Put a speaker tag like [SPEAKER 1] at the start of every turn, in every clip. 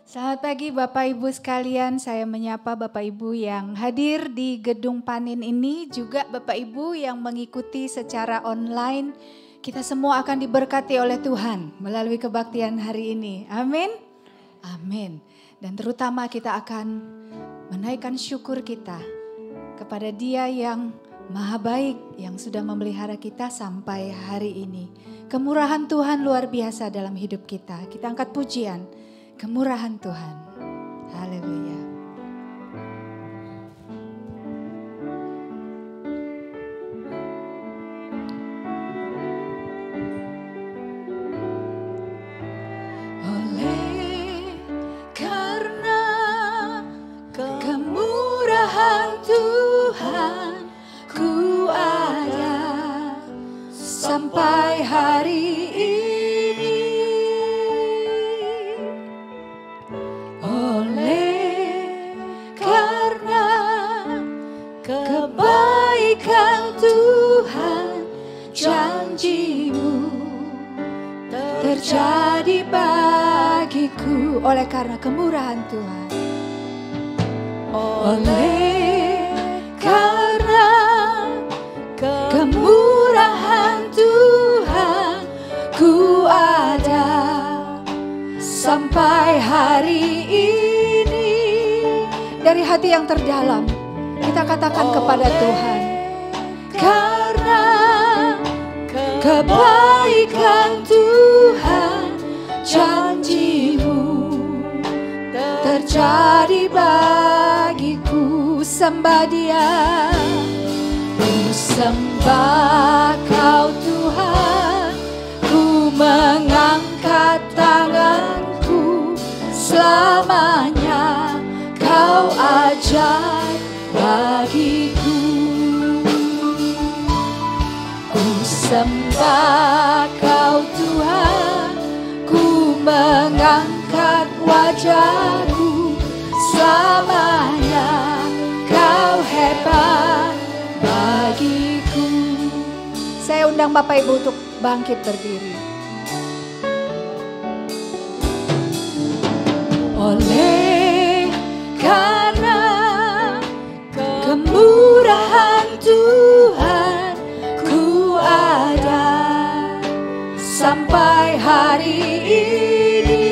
[SPEAKER 1] Selamat pagi Bapak Ibu sekalian, saya menyapa Bapak Ibu yang hadir di Gedung Panin ini, juga Bapak Ibu yang mengikuti secara online. Kita semua akan diberkati oleh Tuhan melalui kebaktian hari ini. Amin. Amin. Dan terutama kita akan menaikkan syukur kita kepada Dia yang Maha Baik, yang sudah memelihara kita sampai hari ini. Kemurahan Tuhan luar biasa dalam hidup kita. Kita angkat pujian. Kemurahan Tuhan. Haleluya. Oleh karena kemurahan Tuhan, ku ada sampai hari ini. Kebaikan Tuhan, janji-Mu terjadi bagiku. Oleh karena kemurahan Tuhan, oleh karena kemurahan Tuhan, ku ada sampai hari ini. Dari hati yang terdalam kita katakan kepada Tuhan, karena kebaikan Tuhan, janji-Mu terjadi bagiku. Sembah Dia, ku sembah Kau Tuhan, ku mengangkat tanganku, selamanya Kau ajaib bagiku. Ku sembah Kau Tuhan, ku mengangkat wajahku, selamanya Kau hebat bagiku. Saya undang Bapak Ibu untuk bangkit berdiri. Oleh karena kemurahan Tuhan, ku ada sampai hari ini.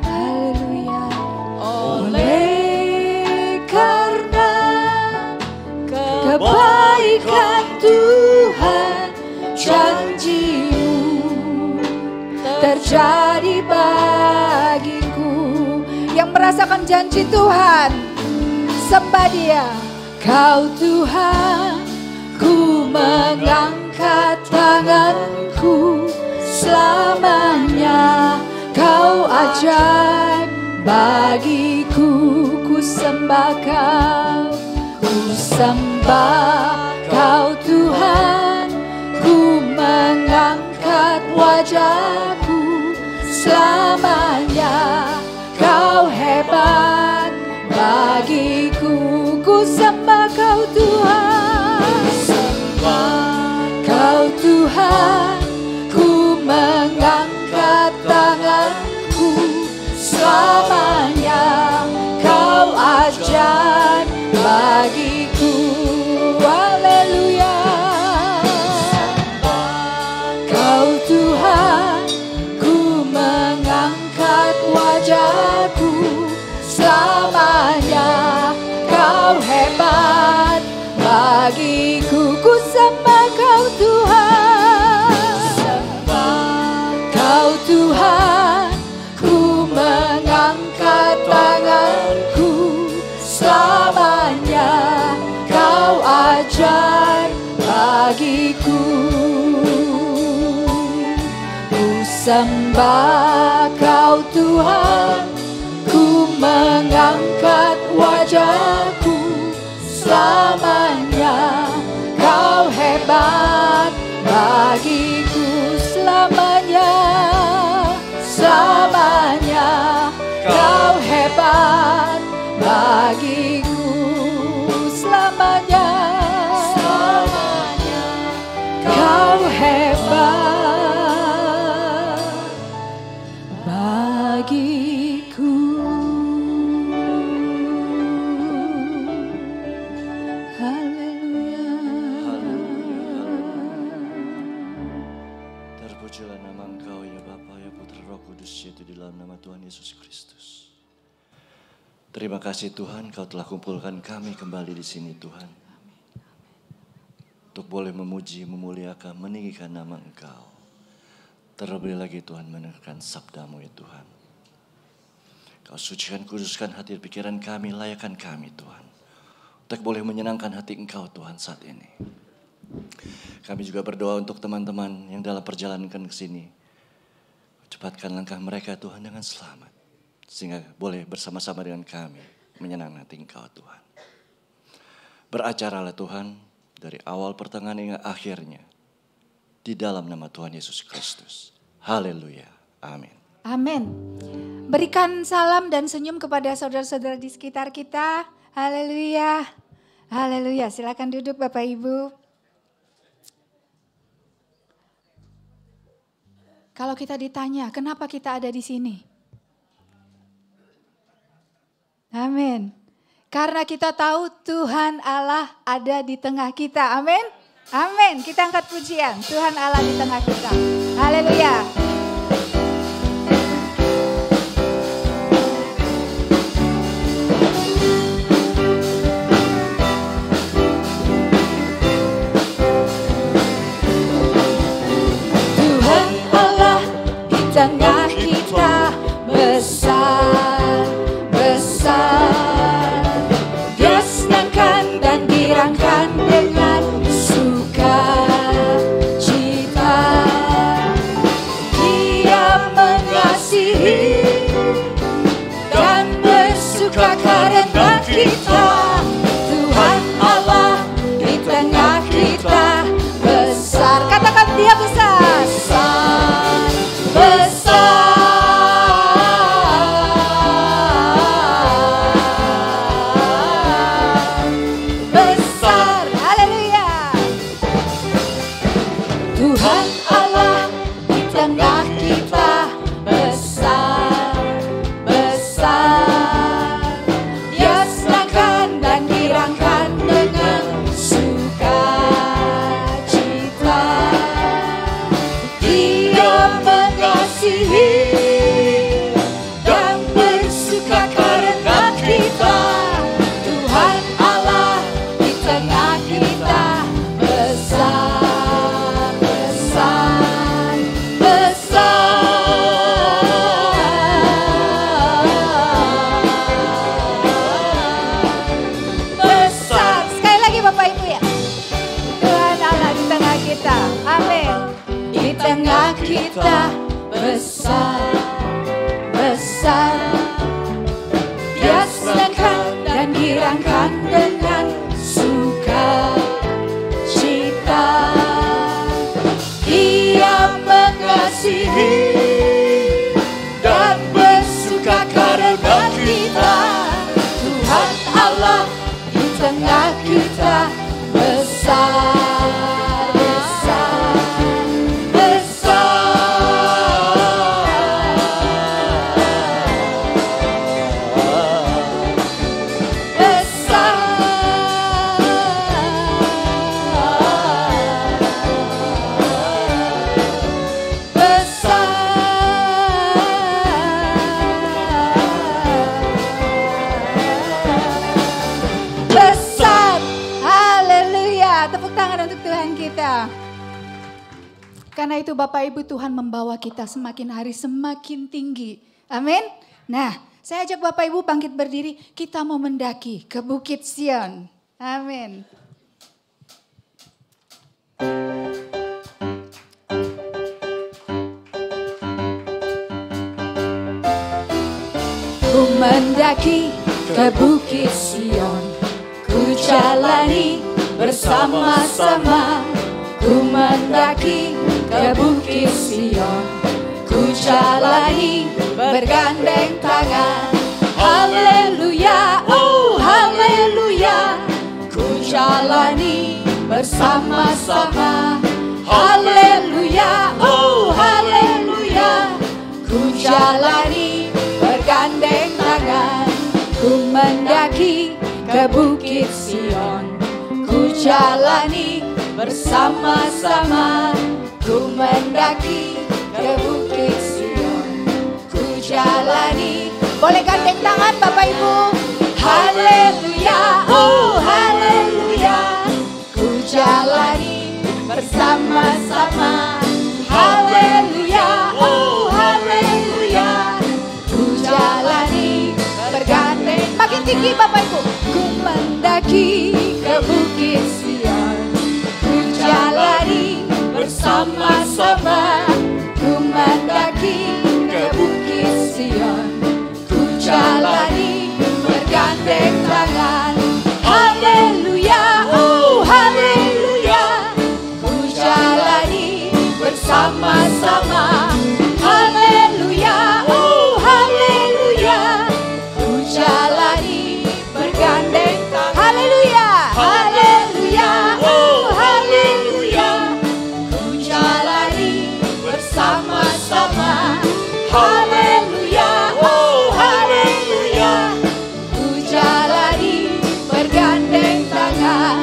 [SPEAKER 1] Haleluya. Oleh karena kebaikan Tuhan, janji-Mu terjadi bagiku. Yang merasakan janji Tuhan, sembah Dia. Kau Tuhan, ku mengangkat tanganku, selamanya Kau ajaib bagiku. Ku sembah Kau, ku sembah Kau Tuhan, ku mengangkat wajahku, selamanya Kau hebat bagiku. Ku sembah Kau Tuhan, sembah Kau Tuhan, ku mengangkat tanganku, selamanya Kau ajaib bagiku. Haleluya. Kau Tuhan, ku mengangkat wajahku, selamanya Kau hebat bagiku. Ku sembah Kau Tuhan, sembah Kau Tuhan, ku mengangkat tanganku, selamanya Kau ajaib bagiku. Ku sembah Kau Tuhan, ku mengangkat wajahku, selamanya Kau hebat bagiku. Selamanya, selamanya Kau hebat bagiku. Selamanya, selamanya Kau hebat bagiku.
[SPEAKER 2] Terpujilah nama Engkau ya Bapa, ya Putra, Roh Kudus, yaitu di dalam nama Tuhan Yesus Kristus. Terima kasih Tuhan, Kau telah kumpulkan kami kembali di sini Tuhan. Untuk boleh memuji, memuliakan, meninggikan nama Engkau. Terlebih lagi Tuhan mendengarkan sabdamu ya Tuhan. Kau sucikan, kuduskan hati dan pikiran kami, layakkan kami Tuhan. Untuk boleh menyenangkan hati Engkau Tuhan saat ini. Kami juga berdoa untuk teman-teman yang dalam perjalanan ke sini. Cepatkan langkah mereka Tuhan dengan selamat. Sehingga boleh bersama-sama dengan kami menyenangkan hati Engkau Tuhan. Beracaralah Tuhan dari awal pertengahan hingga akhirnya. Di dalam nama Tuhan Yesus Kristus. Haleluya. Amin.
[SPEAKER 1] Amin. Berikan salam dan senyum kepada saudara-saudara di sekitar kita. Haleluya. Haleluya. Silakan duduk Bapak Ibu. Kalau kita ditanya, kenapa kita ada di sini? Amin. Karena kita tahu Tuhan Allah ada di tengah kita. Amin. Amin. Kita angkat pujian. Tuhan Allah di tengah kita. Haleluya. Tengah kita besar, besar. Dia senangkan dan girangkan dengan sukacita. Dia mengasihi dan bersuka karena kita. Tuhan Allah di tengah kita besar. Katakan Dia besar. Kita besar, besar. Dia senangkan dan girangkan dengan sukacita. Dia mengasihi dan bersuka karena kita. Tuhan Allah di tengah kita besar. Karena itu Bapak Ibu, Tuhan membawa kita semakin hari semakin tinggi. Amin. Nah, saya ajak Bapak Ibu bangkit berdiri. Kita mau mendaki ke Bukit Sion. Amin. Ku mendaki ke Bukit Sion, ku jalani bersama-sama. Ku mendaki ke Bukit Sion, ku jalani bergandeng tangan. Haleluya, oh haleluya. Ku jalani bersama-sama. Haleluya, oh haleluya. Ku jalani bergandeng tangan. Ku mendaki ke Bukit Sion, ku jalani bersama-sama. Ku mendaki Bapak Ibu. Haleluya, oh haleluya. Ku jalani bersama-sama. Haleluya, oh haleluya. Ku jalani bergandeng. Makin tinggi Bapak Ibu. Ku mendaki ke Bukit Sion. Ku jalani bersama-sama. Ku mendaki ke Bukit Sion. Ku jalani bergandeng tangan. Haleluya, oh haleluya. Ku jalani bersama-sama. Haleluya, oh haleluya. Ku jalani bergandeng tangan. Haleluya, haleluya, oh haleluya. Ku jalani bersama-sama. Haleluya, oh haleluya. Ku jalani bergandeng tangan.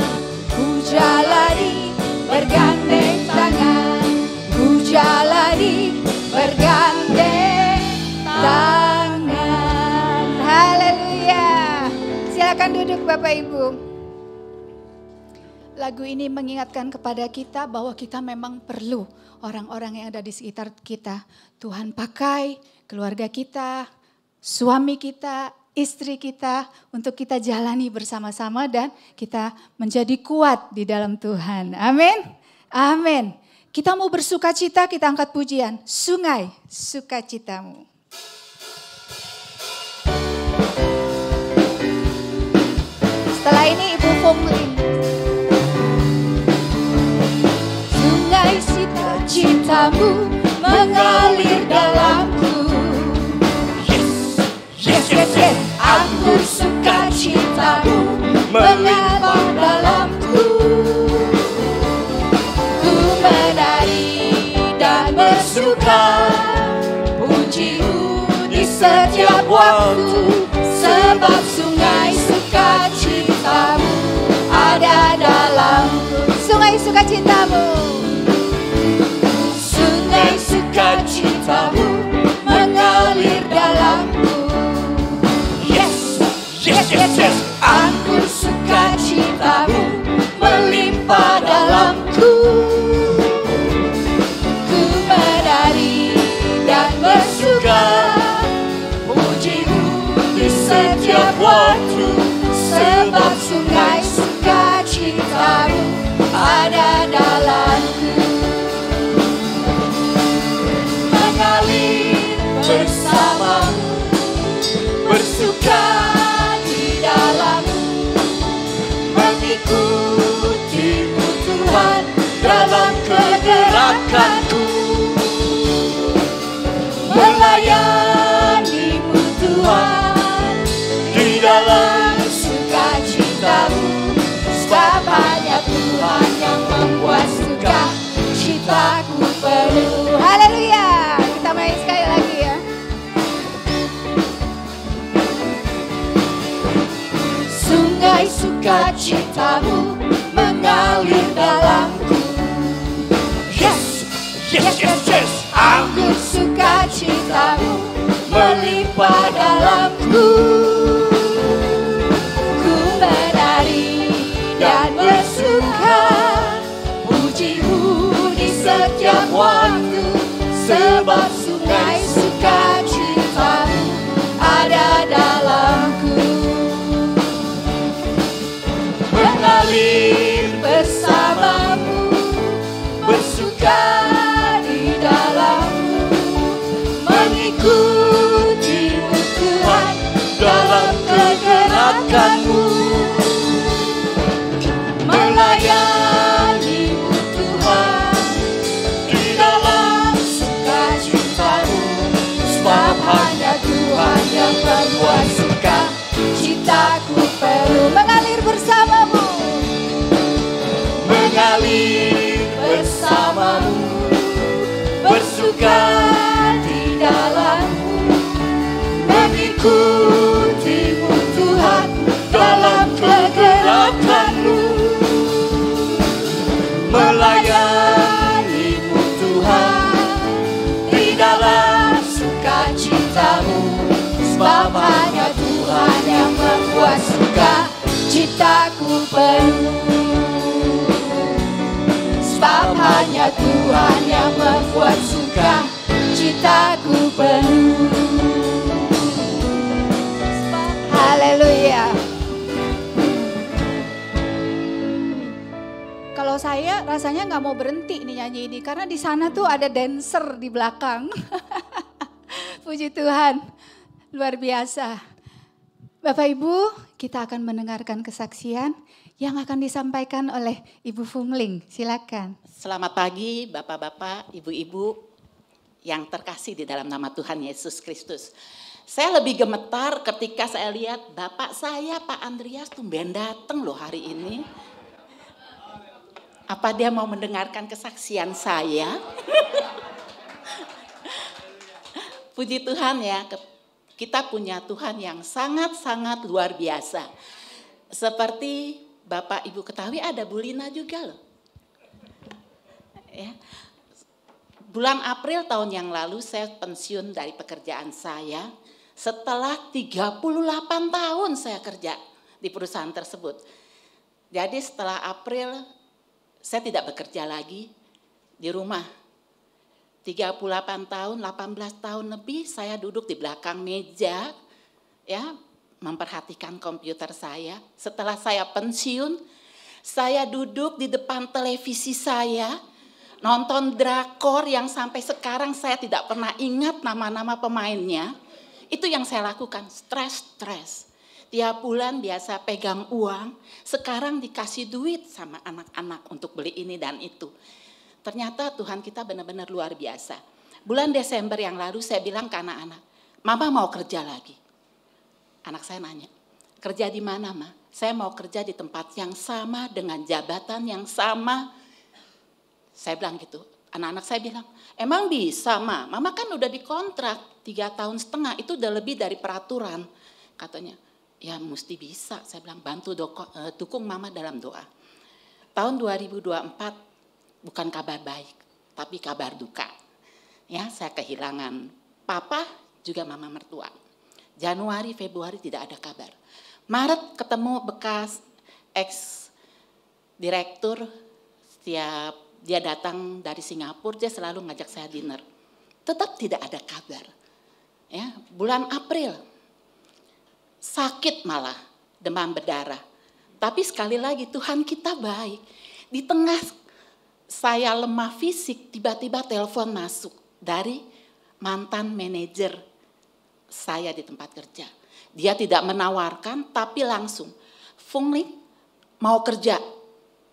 [SPEAKER 1] Ku jalani bergandeng tangan. Ku jalani bergandeng tangan. Haleluya. Silakan duduk Bapak Ibu. Lagu ini mengingatkan kepada kita bahwa kita memang perlu orang-orang yang ada di sekitar kita. Tuhan pakai keluarga kita, suami kita, istri kita untuk kita jalani bersama-sama dan kita menjadi kuat di dalam Tuhan. Amin. Amin. Kita mau bersuka cita, kita angkat pujian. Sungai sukacitamu. Setelah ini Ibu Fungling. Sungai sukacitamu mengalir dalamku. Yes, yes, yes. Anggur sukacitamu melimpah dalamku. Ku menari dan bersuka, pujimu di setiap waktu. Sebab sungai sukacitamu ada dalamku. Sungai sukacitamu. Sungai sukacitamu mengalir dalamku. Yes, yes, yes, yes. Anggur sukacitamu melimpah dalamku. Ku menari dan bersuka, pujimu di setiap waktu. Sebab sungai sukacitamu ada dalamku. Mengalir bersamamu, bersuka di dalammu, mengikutimu Tuhan dalam kegerakanku, melayanimu Tuhan di dalam sukacitamu. Sebab hanya Tuhan yang membuat sukacitaku penuh. Haleluya. Kita main sekali lagi ya. Sungai sukacitamu mengalir dalamku. Yes, yes, yes, yes. Anggur sukacitamu melimpah dalamku. Ku menari dan bersuka, pujimu di setiap waktu. Sebab sungai sukacitamu ada dalamku. Mengalir bersamamu, bersuka di dalammu, mengikutimu Tuhan dalam kegerakanmu, melayanimu Tuhan di dalam sukacitamu. Sebab hanya Tuhan yang membuat sukacitaku penuh. Mengalir bersamamu, mengalir bersamamu, bersuka di dalammu, mengikutimu Tuhan dalam kegerakanmu, melayanimu Tuhan di dalam sukacitamu. Sebab hanya Tuhan Tuhan yang membuat suka citaku penuh. Haleluya. Kalau saya rasanya nggak mau berhenti nih nyanyi ini, karena di sana tuh ada dancer di belakang. Puji Tuhan, luar biasa. Bapak Ibu, kita akan mendengarkan kesaksian yang akan disampaikan oleh Ibu Fungling. Silakan.
[SPEAKER 3] Selamat pagi Bapak-bapak, Ibu-ibu yang terkasih di dalam nama Tuhan Yesus Kristus. Saya lebih gemetar ketika saya lihat Bapak saya, Pak Andreas, tumben datang loh hari ini. Apa dia mau mendengarkan kesaksian saya? Puji Tuhan ya, kita punya Tuhan yang sangat-sangat luar biasa. Seperti Bapak Ibu ketahui ada Bu Lina juga loh. Ya. Bulan April tahun yang lalu saya pensiun dari pekerjaan saya. Setelah 38 tahun saya kerja di perusahaan tersebut. Jadi setelah April saya tidak bekerja lagi di rumah. 38 tahun, 18 tahun lebih saya duduk di belakang meja ya, memperhatikan komputer saya. Setelah saya pensiun, saya duduk di depan televisi saya, nonton drakor yang sampai sekarang saya tidak pernah ingat nama-nama pemainnya. Itu yang saya lakukan, stres. Tiap bulan biasa pegang uang, sekarang dikasih duit sama anak-anak untuk beli ini dan itu. Ternyata Tuhan kita benar-benar luar biasa. Bulan Desember yang lalu saya bilang ke anak-anak, Mama mau kerja lagi. Anak saya nanya, kerja di mana Ma? Saya mau kerja di tempat yang sama dengan jabatan yang sama. Saya bilang gitu. Anak-anak saya bilang, emang bisa Ma? Mama kan udah dikontrak 3,5 tahun, itu udah lebih dari peraturan. Katanya, ya mesti bisa. Saya bilang, bantu dukung Mama dalam doa. Tahun 2024 bukan kabar baik, tapi kabar duka. Ya, saya kehilangan Papa juga Mama mertua. Januari, Februari tidak ada kabar. Maret ketemu bekas ex-direktur, setiap dia datang dari Singapura, dia selalu ngajak saya dinner. Tetap tidak ada kabar. Ya, bulan April, sakit malah, demam berdarah. Tapi sekali lagi Tuhan kita baik. Di tengah saya lemah fisik, tiba-tiba telepon masuk dari mantan manajer saya di tempat kerja. Dia tidak menawarkan, tapi langsung, Fungling mau kerja,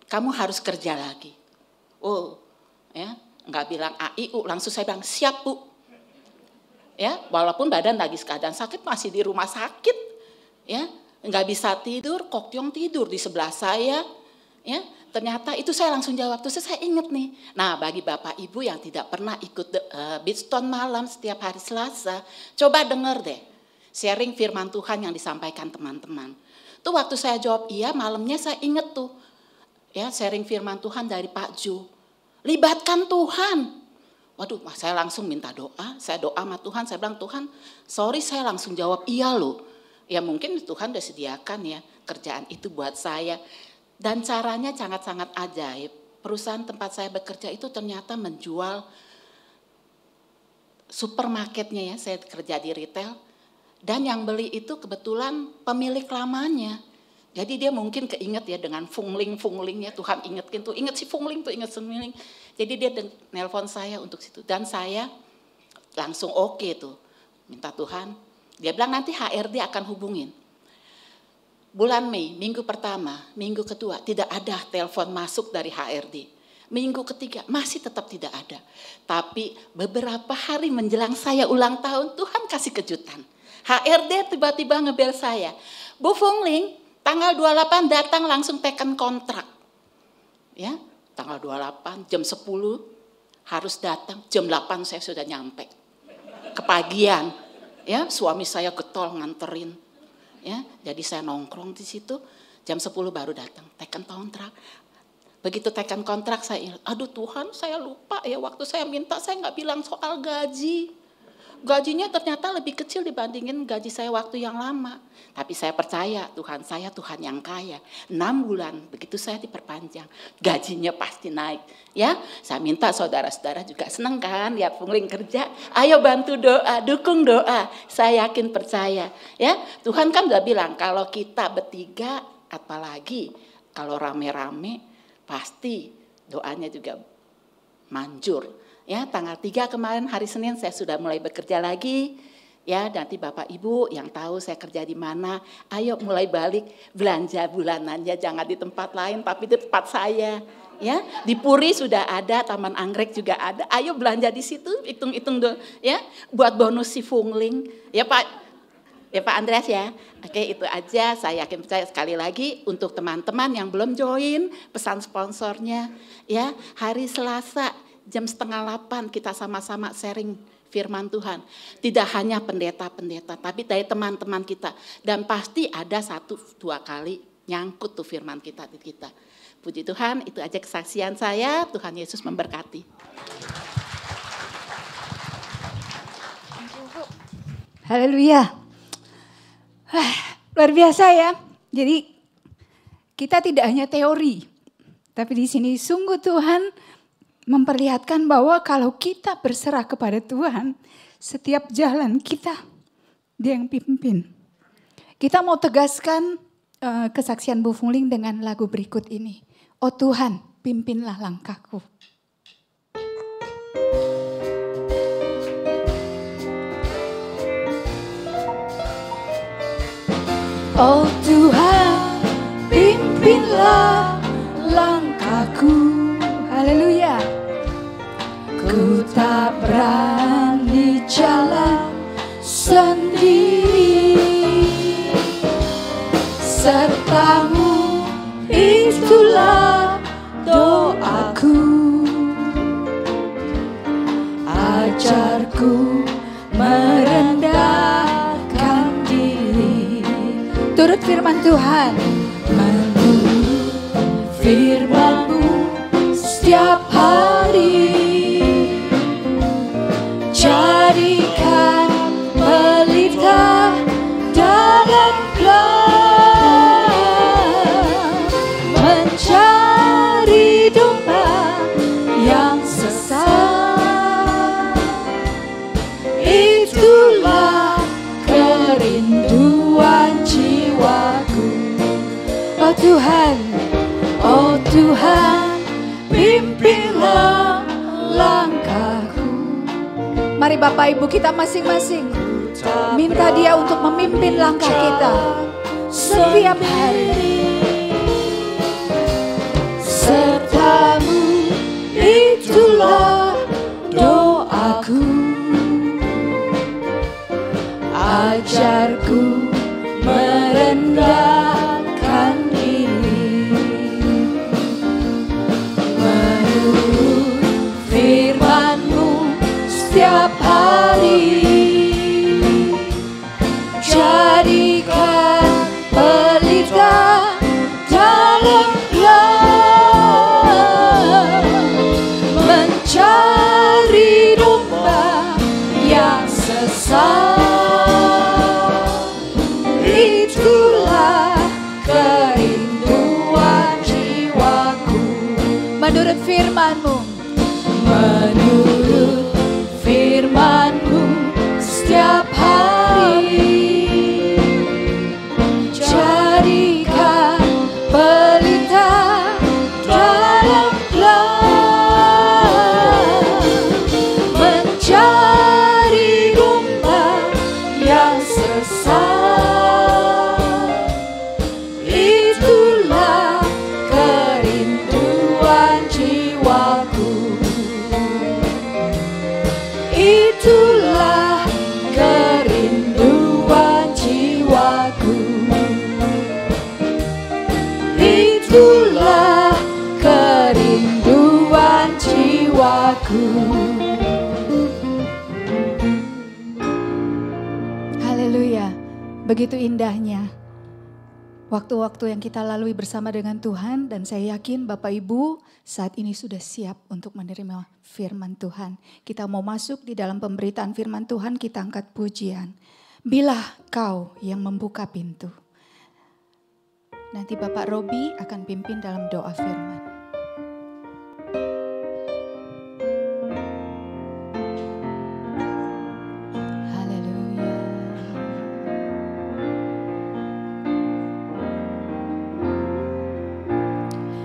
[SPEAKER 3] kamu harus kerja lagi. Oh, ya, nggak bilang AIU, langsung saya bilang siap Bu. Ya, walaupun badan lagi keadaan sakit, masih di rumah sakit, ya, nggak bisa tidur, Kokyong tidur di sebelah saya, ya. Ternyata itu saya langsung jawab, terus saya ingat nih. Nah, bagi Bapak Ibu yang tidak pernah ikut Beatstone malam setiap hari Selasa, coba denger deh sharing firman Tuhan yang disampaikan teman-teman. Tuh waktu saya jawab iya, malamnya saya ingat tuh. Ya, sharing firman Tuhan dari Pak Ju. Libatkan Tuhan. Waduh, saya langsung minta doa. Saya doa sama Tuhan, saya bilang Tuhan, sorry saya langsung jawab iya loh. Ya mungkin Tuhan udah sediakan ya kerjaan itu buat saya. Dan caranya sangat-sangat ajaib. Perusahaan tempat saya bekerja itu ternyata menjual supermarketnya ya, saya kerja di retail. Dan yang beli itu kebetulan pemilik lamanya. Jadi dia mungkin keinget ya dengan Fungling ya, Tuhan ingetin tuh, inget si Fungling tuh, inget Fungling. Jadi dia nelpon saya untuk situ. Dan saya langsung oke tuh, minta Tuhan. Dia bilang nanti HRD akan hubungin. Bulan Mei, minggu pertama, minggu kedua, tidak ada telepon masuk dari HRD. Minggu ketiga, masih tetap tidak ada. Tapi beberapa hari menjelang saya ulang tahun, Tuhan kasih kejutan. HRD tiba-tiba ngebel saya, Bu Fungling, tanggal 28 datang langsung teken kontrak. Ya, tanggal 28 jam 10 harus datang, jam 8 saya sudah nyampe. Kepagian. Ya, suami saya getol nganterin. Ya, jadi saya nongkrong di situ, jam 10 baru datang, teken kontrak. Begitu teken kontrak saya, aduh Tuhan saya lupa ya waktu saya minta saya nggak bilang soal gaji. gajinya ternyata lebih kecil dibandingin gaji saya waktu yang lama. Tapi saya percaya Tuhan saya Tuhan yang kaya. 6 bulan begitu saya diperpanjang, gajinya pasti naik. Ya, saya minta saudara-saudara juga senang kan lihat Pungling kerja. Ayo bantu doa, dukung doa. Saya yakin percaya. Ya, Tuhan kan udah bilang kalau kita bertiga, apalagi kalau rame-rame, pasti doanya juga manjur. Ya, tanggal 3 kemarin hari Senin saya sudah mulai bekerja lagi. Ya, nanti Bapak Ibu yang tahu saya kerja di mana, ayo mulai balik belanja bulanannya, jangan di tempat lain tapi di tempat saya. Ya, di Puri sudah ada, Taman Anggrek juga ada. Ayo belanja di situ, hitung-hitung ya, buat bonus si Pungling. Ya Pak Andreas ya. Oke, itu aja. Saya yakin percaya sekali lagi untuk teman-teman yang belum join, pesan sponsornya. Ya, hari Selasa jam 7:30 kita sama-sama sharing firman Tuhan. Tidak hanya pendeta-pendeta, tapi dari teman-teman kita. Dan pasti ada 1-2 kali nyangkut tuh firman kita di kita. Puji Tuhan, itu aja kesaksian saya. Tuhan Yesus memberkati.
[SPEAKER 1] Haleluya. Luar biasa ya. Jadi kita tidak hanya teori, tapi di sini sungguh Tuhan memperlihatkan bahwa kalau kita berserah kepada Tuhan, setiap jalan kita Dia yang pimpin. Kita mau tegaskan kesaksian Bu Pungling dengan lagu berikut ini. Oh Tuhan, pimpinlah langkahku. Oh Tuhan, pimpinlah langkahku. Haleluya. Ku tak berani jalan sendiri, sertamu itulah doaku. Ajarku merendahkan diri, turut firman Tuhan, menurut firman-Mu setiap hari. Jadikan pelita dalam gelap, mencari domba yang sesat. Itulah kerinduan jiwaku. Oh Tuhan, oh Tuhan, pimpinlah langkahku. Mari Bapak Ibu kita masing-masing minta Dia untuk memimpin langkah kita setiap hari. Sertamu itulah doaku. Ajarku merendahkan diri, menurut firman-Mu setiap hari. Jadikan pelita dalam gelap, mencari domba yang sesat. Itulah kerinduan jiwaku. Menurut firman-Mu, menurut firman-Mu setiap hari. Jadikan pelita dalam gelap, mencari domba yang sesat. Itulah kerinduan jiwaku. Itulah kerinduan jiwaku. Itulah kerinduan jiwaku. Haleluya. Begitu indahnya waktu-waktu yang kita lalui bersama dengan Tuhan, dan saya yakin Bapak Ibu saat ini sudah siap untuk menerima firman Tuhan. Kita mau masuk di dalam pemberitaan firman Tuhan, kita angkat pujian. Bilah Kau yang membuka pintu. Nanti Bapak Robi akan pimpin dalam doa firman. Haleluya.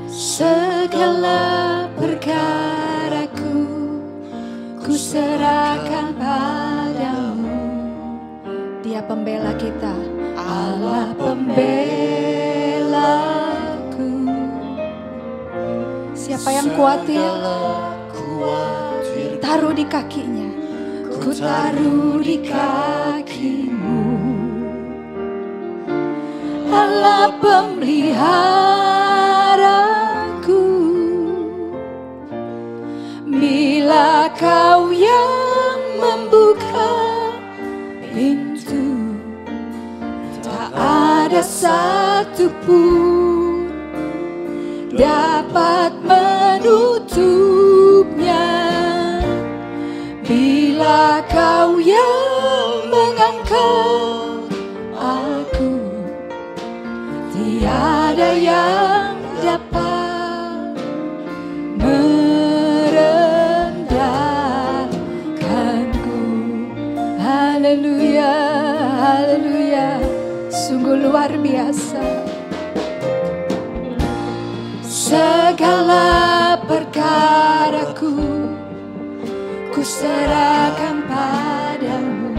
[SPEAKER 1] Segala perkaraku ku serahkan padamu. Dia pembela kita, Allah pembelaku. Siapa yang khawatir, taruh di kakinya. Ku taruh di kakimu. Allah pemeliharaku. Bila Kau yang membuka pintu, tak ada satu pun dapat menutupnya. Bila Kau yang mengangkat aku, tiada yang dapat merendahkanku. Haleluya, haleluya, sungguh luar biasa. Segala perkaraku ku serahkan padamu.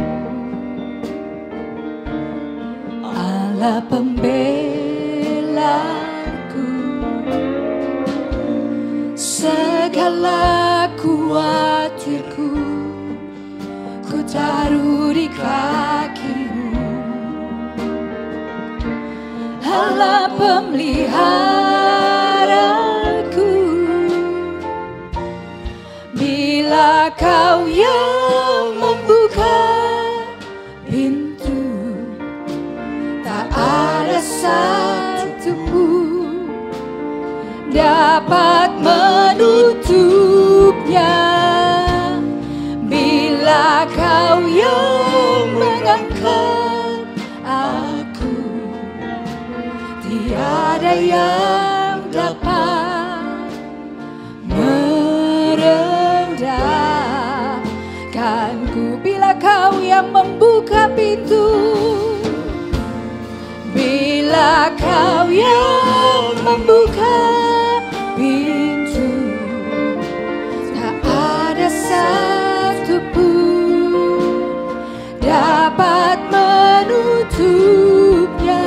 [SPEAKER 1] Allah pembelaku. Segala khawatirku ku taruh di kakimu. Allah pemeliharaku. Bila Kau yang membuka pintu, tak ada satu pun dapat menutupnya. Bila Kau yang mengangkat aku, tiada yang dapat merendahkanku. Bila Kau yang membuka pintu, bila Kau yang membuka pintu, tak ada satu pun dapat menutupnya.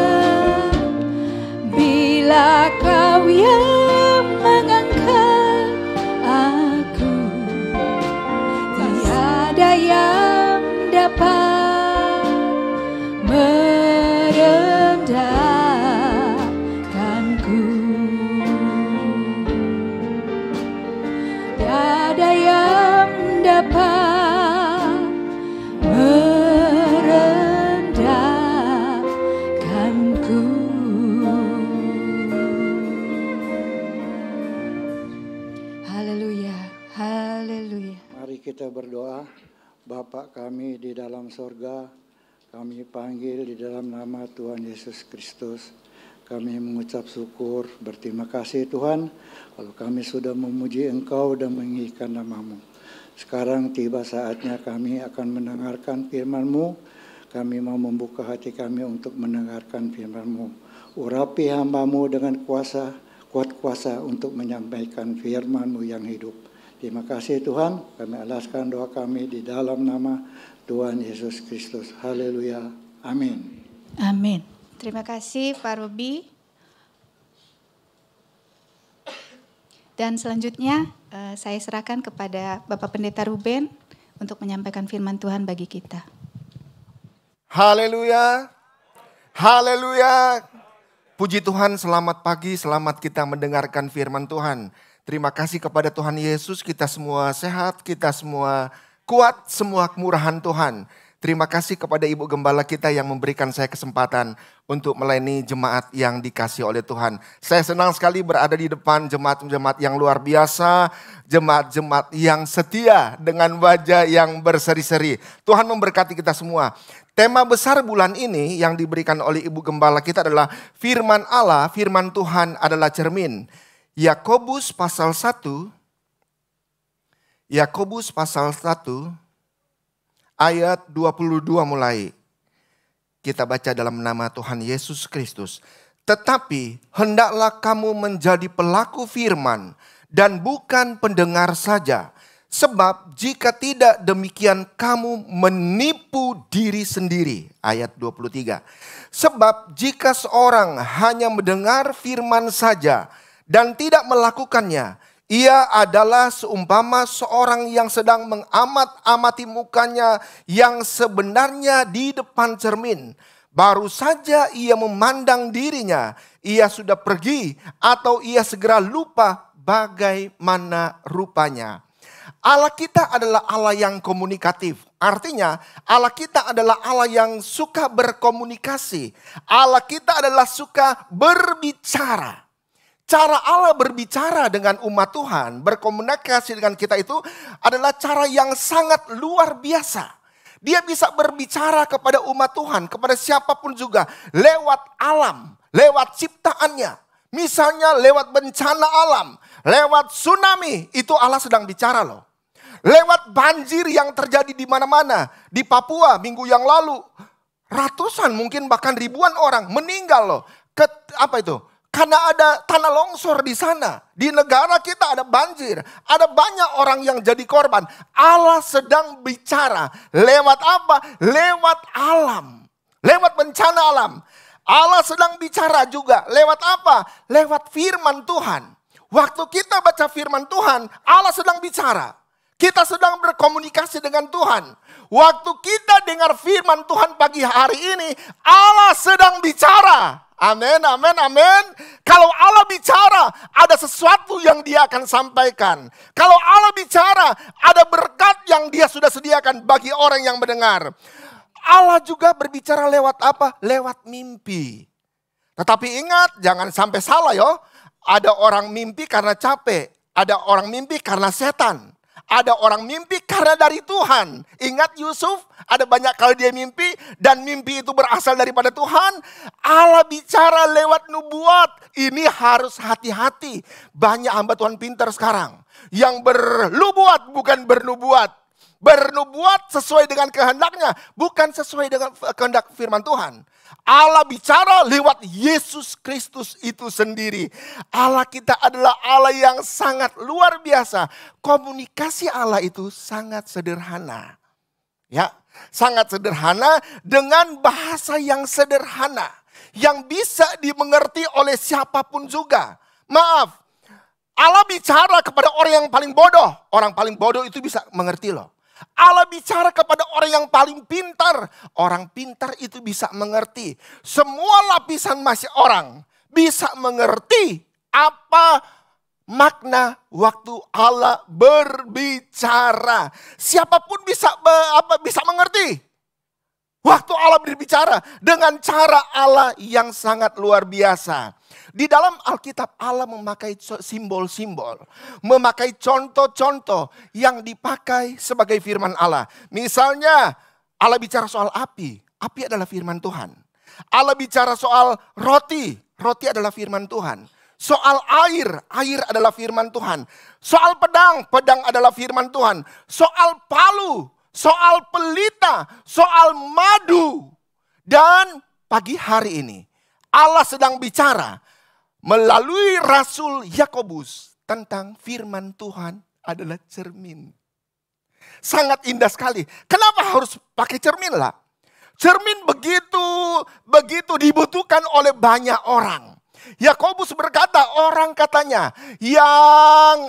[SPEAKER 1] Bila Kau yang mengangkat aku, tiada yang dapat merendahkanku. Tiada yang dapat merendahkanku. Haleluya, haleluya.
[SPEAKER 4] Mari kita berdoa. Bapa kami di dalam sorga, kami panggil di dalam nama Tuhan Yesus Kristus. Kami mengucap syukur, berterima kasih Tuhan, kalau kami sudah memuji Engkau dan meninggikan nama-Mu. Sekarang tiba saatnya kami akan mendengarkan firman-Mu. Kami mau membuka hati kami untuk mendengarkan firman-Mu. Urapi hamba-Mu dengan kuasa, kuat kuasa untuk menyampaikan firman-Mu yang hidup. Terima kasih Tuhan, kami alaskan doa kami di dalam nama Tuhan Yesus Kristus. Haleluya, amin.
[SPEAKER 1] Amin. Terima kasih Pak Robi. Dan selanjutnya saya serahkan kepada Bapak Pendeta Ruben untuk menyampaikan firman Tuhan bagi kita.
[SPEAKER 5] Haleluya, haleluya. Puji Tuhan, selamat pagi, selamat kita mendengarkan firman Tuhan. Terima kasih kepada Tuhan Yesus, kita semua sehat, kita semua kuat, semua kemurahan Tuhan. Terima kasih kepada Ibu Gembala kita yang memberikan saya kesempatan untuk melayani jemaat yang dikasih oleh Tuhan. Saya senang sekali berada di depan jemaat-jemaat yang luar biasa, jemaat-jemaat yang setia dengan wajah yang berseri-seri. Tuhan memberkati kita semua. Tema besar bulan ini yang diberikan oleh Ibu Gembala kita adalah firman Allah, firman Tuhan adalah cermin. Yakobus pasal 1, ayat 22 mulai. Kita baca dalam nama Tuhan Yesus Kristus. Tetapi hendaklah kamu menjadi pelaku firman dan bukan pendengar saja. Sebab jika tidak demikian kamu menipu diri sendiri. Ayat 23. Sebab jika seorang hanya mendengar firman saja dan tidak melakukannya, ia adalah seumpama seorang yang sedang mengamat-amati mukanya yang sebenarnya di depan cermin. Baru saja ia memandang dirinya, ia sudah pergi atau ia segera lupa bagaimana rupanya. Allah kita adalah Allah yang komunikatif. Artinya Allah kita adalah Allah yang suka berkomunikasi. Allah kita adalah suka berbicara. Cara Allah berbicara dengan umat Tuhan, berkomunikasi dengan kita itu adalah cara yang sangat luar biasa. Dia bisa berbicara kepada umat Tuhan, kepada siapapun juga, lewat alam, lewat ciptaannya. Misalnya lewat bencana alam, lewat tsunami, itu Allah sedang bicara loh. Lewat banjir yang terjadi di mana-mana, di Papua minggu yang lalu, ratusan mungkin bahkan ribuan orang meninggal loh. Karena ada tanah longsor di sana. Di negara kita ada banjir. Ada banyak orang yang jadi korban. Allah sedang bicara. Lewat apa? Lewat alam. Lewat bencana alam. Allah sedang bicara juga. Lewat apa? Lewat firman Tuhan. Waktu kita baca firman Tuhan, Allah sedang bicara. Kita sedang berkomunikasi dengan Tuhan. Waktu kita dengar firman Tuhan pagi hari ini, Allah sedang bicara. Amin, amin, amin. Kalau Allah bicara, ada sesuatu yang dia akan sampaikan. Kalau Allah bicara, ada berkat yang dia sudah sediakan bagi orang yang mendengar. Allah juga berbicara lewat apa? Lewat mimpi. Tetapi ingat, jangan sampai salah yo. Ada orang mimpi karena capek. Ada orang mimpi karena setan. Ada orang mimpi karena dari Tuhan. Ingat Yusuf, ada banyak kali dia mimpi dan mimpi itu berasal daripada Tuhan. Allah bicara lewat nubuat. Ini harus hati-hati. Banyak hamba Tuhan pintar sekarang. Yang bernubuat bukan bernubuat. Bernubuat sesuai dengan kehendaknya, bukan sesuai dengan kehendak firman Tuhan. Allah bicara lewat Yesus Kristus itu sendiri. Allah kita adalah Allah yang sangat luar biasa. Komunikasi Allah itu sangat sederhana. Ya, sangat sederhana dengan bahasa yang sederhana. Yang bisa dimengerti oleh siapapun juga. Maaf, Allah bicara kepada orang yang paling bodoh. Orang paling bodoh itu bisa mengerti loh. Allah bicara kepada orang yang paling pintar. Orang pintar itu bisa mengerti. Semua lapisan masih orang bisa mengerti apa makna waktu Allah berbicara. Siapapun bisa mengerti. Waktu Allah berbicara dengan cara Allah yang sangat luar biasa. Di dalam Alkitab Allah memakai simbol-simbol. Memakai contoh-contoh yang dipakai sebagai firman Allah. Misalnya Allah bicara soal api. Api adalah firman Tuhan. Allah bicara soal roti. Roti adalah firman Tuhan. Soal air. Air adalah firman Tuhan. Soal pedang. Pedang adalah firman Tuhan. Soal palu. Soal pelita, soal madu. Dan pagi hari ini Allah sedang bicara melalui Rasul Yakobus tentang firman Tuhan adalah cermin. Sangat indah sekali. Kenapa harus pakai cermin lah? Cermin begitu dibutuhkan oleh banyak orang. Yakobus berkata, orang katanya yang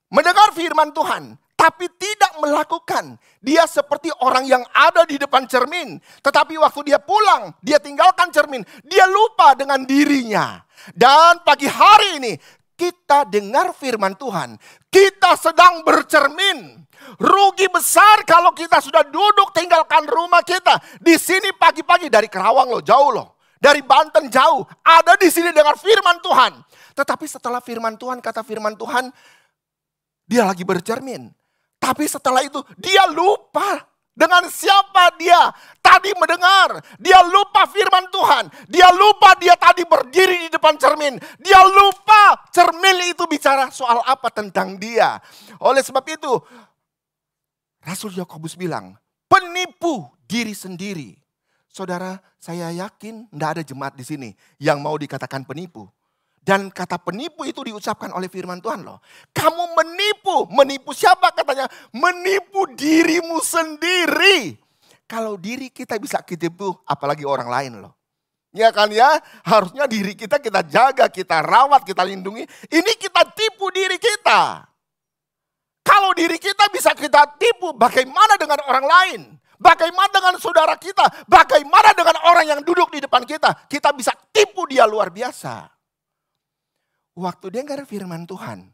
[SPEAKER 5] mendengar firman Tuhan tapi tidak melakukan. Dia seperti orang yang ada di depan cermin. Tetapi waktu dia pulang, dia tinggalkan cermin. Dia lupa dengan dirinya. Dan pagi hari ini, kita dengar firman Tuhan, kita sedang bercermin. Rugi besar kalau kita sudah duduk tinggalkan rumah kita. Di sini pagi-pagi dari Kerawang loh, jauh loh. Dari Banten jauh, ada di sini dengan firman Tuhan. Tetapi setelah firman Tuhan, kata firman Tuhan, dia lagi bercermin. Tapi setelah itu dia lupa dengan siapa dia tadi mendengar. Dia lupa firman Tuhan. Dia lupa dia tadi berdiri di depan cermin. Dia lupa cermin itu bicara soal apa tentang dia. Oleh sebab itu, Rasul Yakobus bilang, penipu diri sendiri. Saudara, saya yakin tidak ada jemaat di sini yang mau dikatakan penipu. Dan kata penipu itu diucapkan oleh firman Tuhan loh. Kamu menipu. Menipu siapa katanya? Menipu dirimu sendiri. Kalau diri kita bisa ditipu, apalagi orang lain loh. Ya kan ya, harusnya diri kita jaga, kita rawat, kita lindungi. Ini kita tipu diri kita. Kalau diri kita bisa kita tipu, bagaimana dengan orang lain? Bagaimana dengan saudara kita? Bagaimana dengan orang yang duduk di depan kita? Kita bisa tipu dia luar biasa. Waktu dengar firman Tuhan,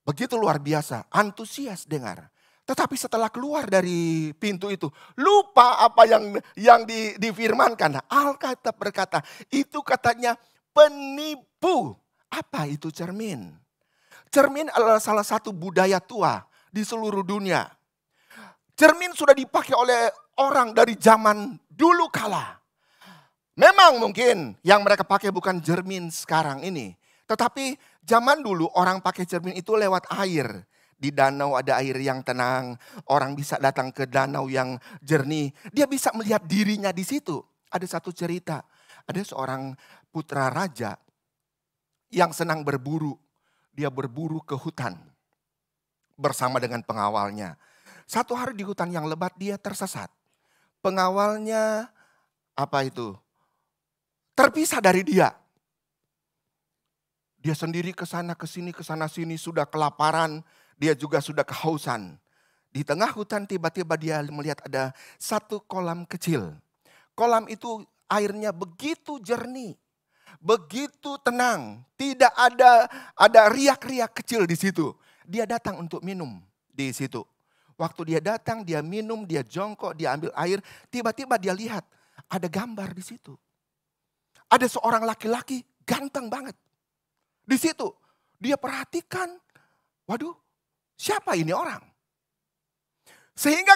[SPEAKER 5] begitu luar biasa, antusias dengar. Tetapi setelah keluar dari pintu itu, lupa apa yang difirmankan. Alkitab berkata, itu katanya penipu. Apa itu cermin? Cermin adalah salah satu budaya tua di seluruh dunia. Cermin sudah dipakai oleh orang dari zaman dulu kala. Memang mungkin yang mereka pakai bukan cermin sekarang ini. Tetapi zaman dulu orang pakai cermin itu lewat air. Di danau ada air yang tenang. Orang bisa datang ke danau yang jernih. Dia bisa melihat dirinya di situ. Ada satu cerita. Ada seorang putra raja yang senang berburu. Dia berburu ke hutan bersama dengan pengawalnya. Satu hari di hutan yang lebat dia tersesat. Pengawalnya terpisah dari dia. Dia sendiri ke sana sini sudah kelaparan, dia juga sudah kehausan. Di tengah hutan tiba-tiba dia melihat ada satu kolam kecil. Kolam itu airnya begitu jernih, begitu tenang, tidak ada riak-riak kecil di situ. Dia datang untuk minum di situ. Waktu dia datang, dia minum, dia jongkok, dia ambil air. Tiba-tiba dia lihat ada gambar di situ. Ada seorang laki-laki ganteng banget. Di situ dia perhatikan, waduh siapa ini orang? Sehingga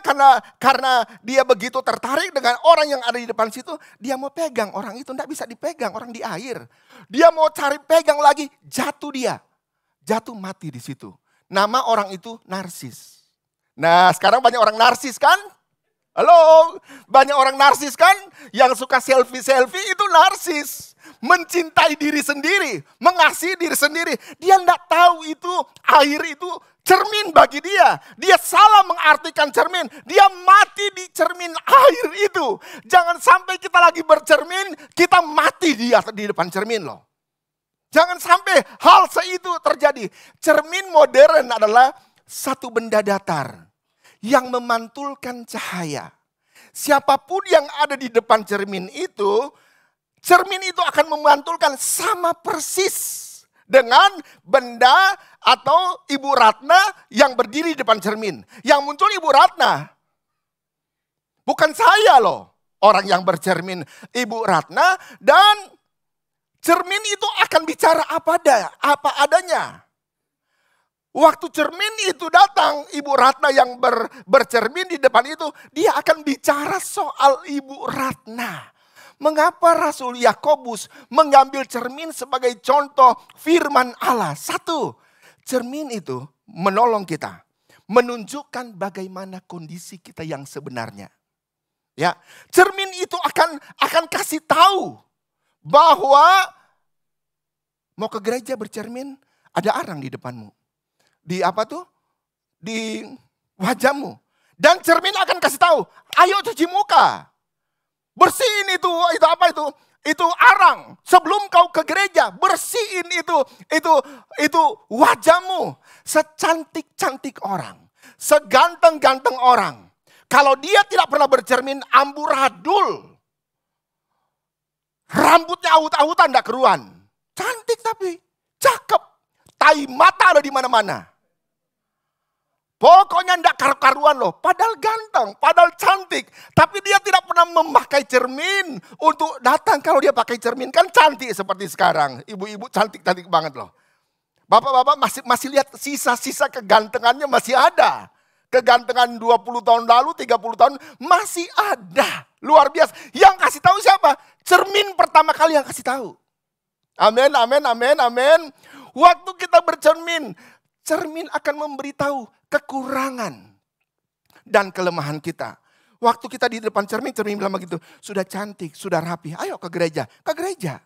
[SPEAKER 5] karena dia begitu tertarik dengan orang yang ada di depan situ, dia mau pegang orang itu, tidak bisa dipegang, orang di air. Dia mau cari pegang lagi, jatuh mati di situ. Nama orang itu narsis. Nah sekarang banyak orang narsis kan? Halo, banyak orang narsis kan? Yang suka selfie-selfie itu narsis. Mencintai diri sendiri, mengasihi diri sendiri. Dia tidak tahu itu air itu cermin bagi dia. Dia salah mengartikan cermin. Dia mati di cermin air itu. Jangan sampai kita lagi bercermin, kita mati di depan cermin loh. Jangan sampai hal seitu terjadi. Cermin modern adalah satu benda datar yang memantulkan cahaya. Siapapun yang ada di depan cermin itu akan memantulkan sama persis dengan benda atau Ibu Ratna yang berdiri di depan cermin. Yang muncul Ibu Ratna. Bukan saya loh, orang yang bercermin Ibu Ratna, dan cermin itu akan bicara apa adanya. Waktu cermin itu datang, Ibu Ratna yang bercermin di depan itu, dia akan bicara soal Ibu Ratna. Mengapa Rasul Yakobus mengambil cermin sebagai contoh firman Allah? Satu, cermin itu menolong kita, menunjukkan bagaimana kondisi kita yang sebenarnya. Ya, cermin itu akan kasih tahu bahwa mau ke gereja bercermin, ada arang di depanmu. Di di wajahmu. Dan cermin akan kasih tahu, ayo cuci muka. Bersihin itu arang. Sebelum kau ke gereja, bersihin itu wajahmu. Secantik-cantik orang, seganteng-ganteng orang, kalau dia tidak pernah bercermin, amburadul. Rambutnya awut-awutan, tidak keruan. Cantik tapi cakep, tai mata ada di mana-mana. Pokoknya ndak karu-karuan loh, padahal ganteng, padahal cantik. Tapi dia tidak pernah memakai cermin untuk datang. Kalau dia pakai cermin kan cantik seperti sekarang. Ibu-ibu cantik-cantik banget loh. Bapak-bapak masih lihat sisa-sisa kegantengannya masih ada. Kegantengan 20 tahun lalu, 30 tahun masih ada. Luar biasa. Yang kasih tahu siapa? Cermin pertama kali yang kasih tahu. Amin, amin, amin, amin. Waktu kita bercermin, cermin akan memberitahu kekurangan dan kelemahan kita. Waktu kita di depan cermin bilang begitu, sudah cantik, sudah rapi, ayo ke gereja. Ke gereja.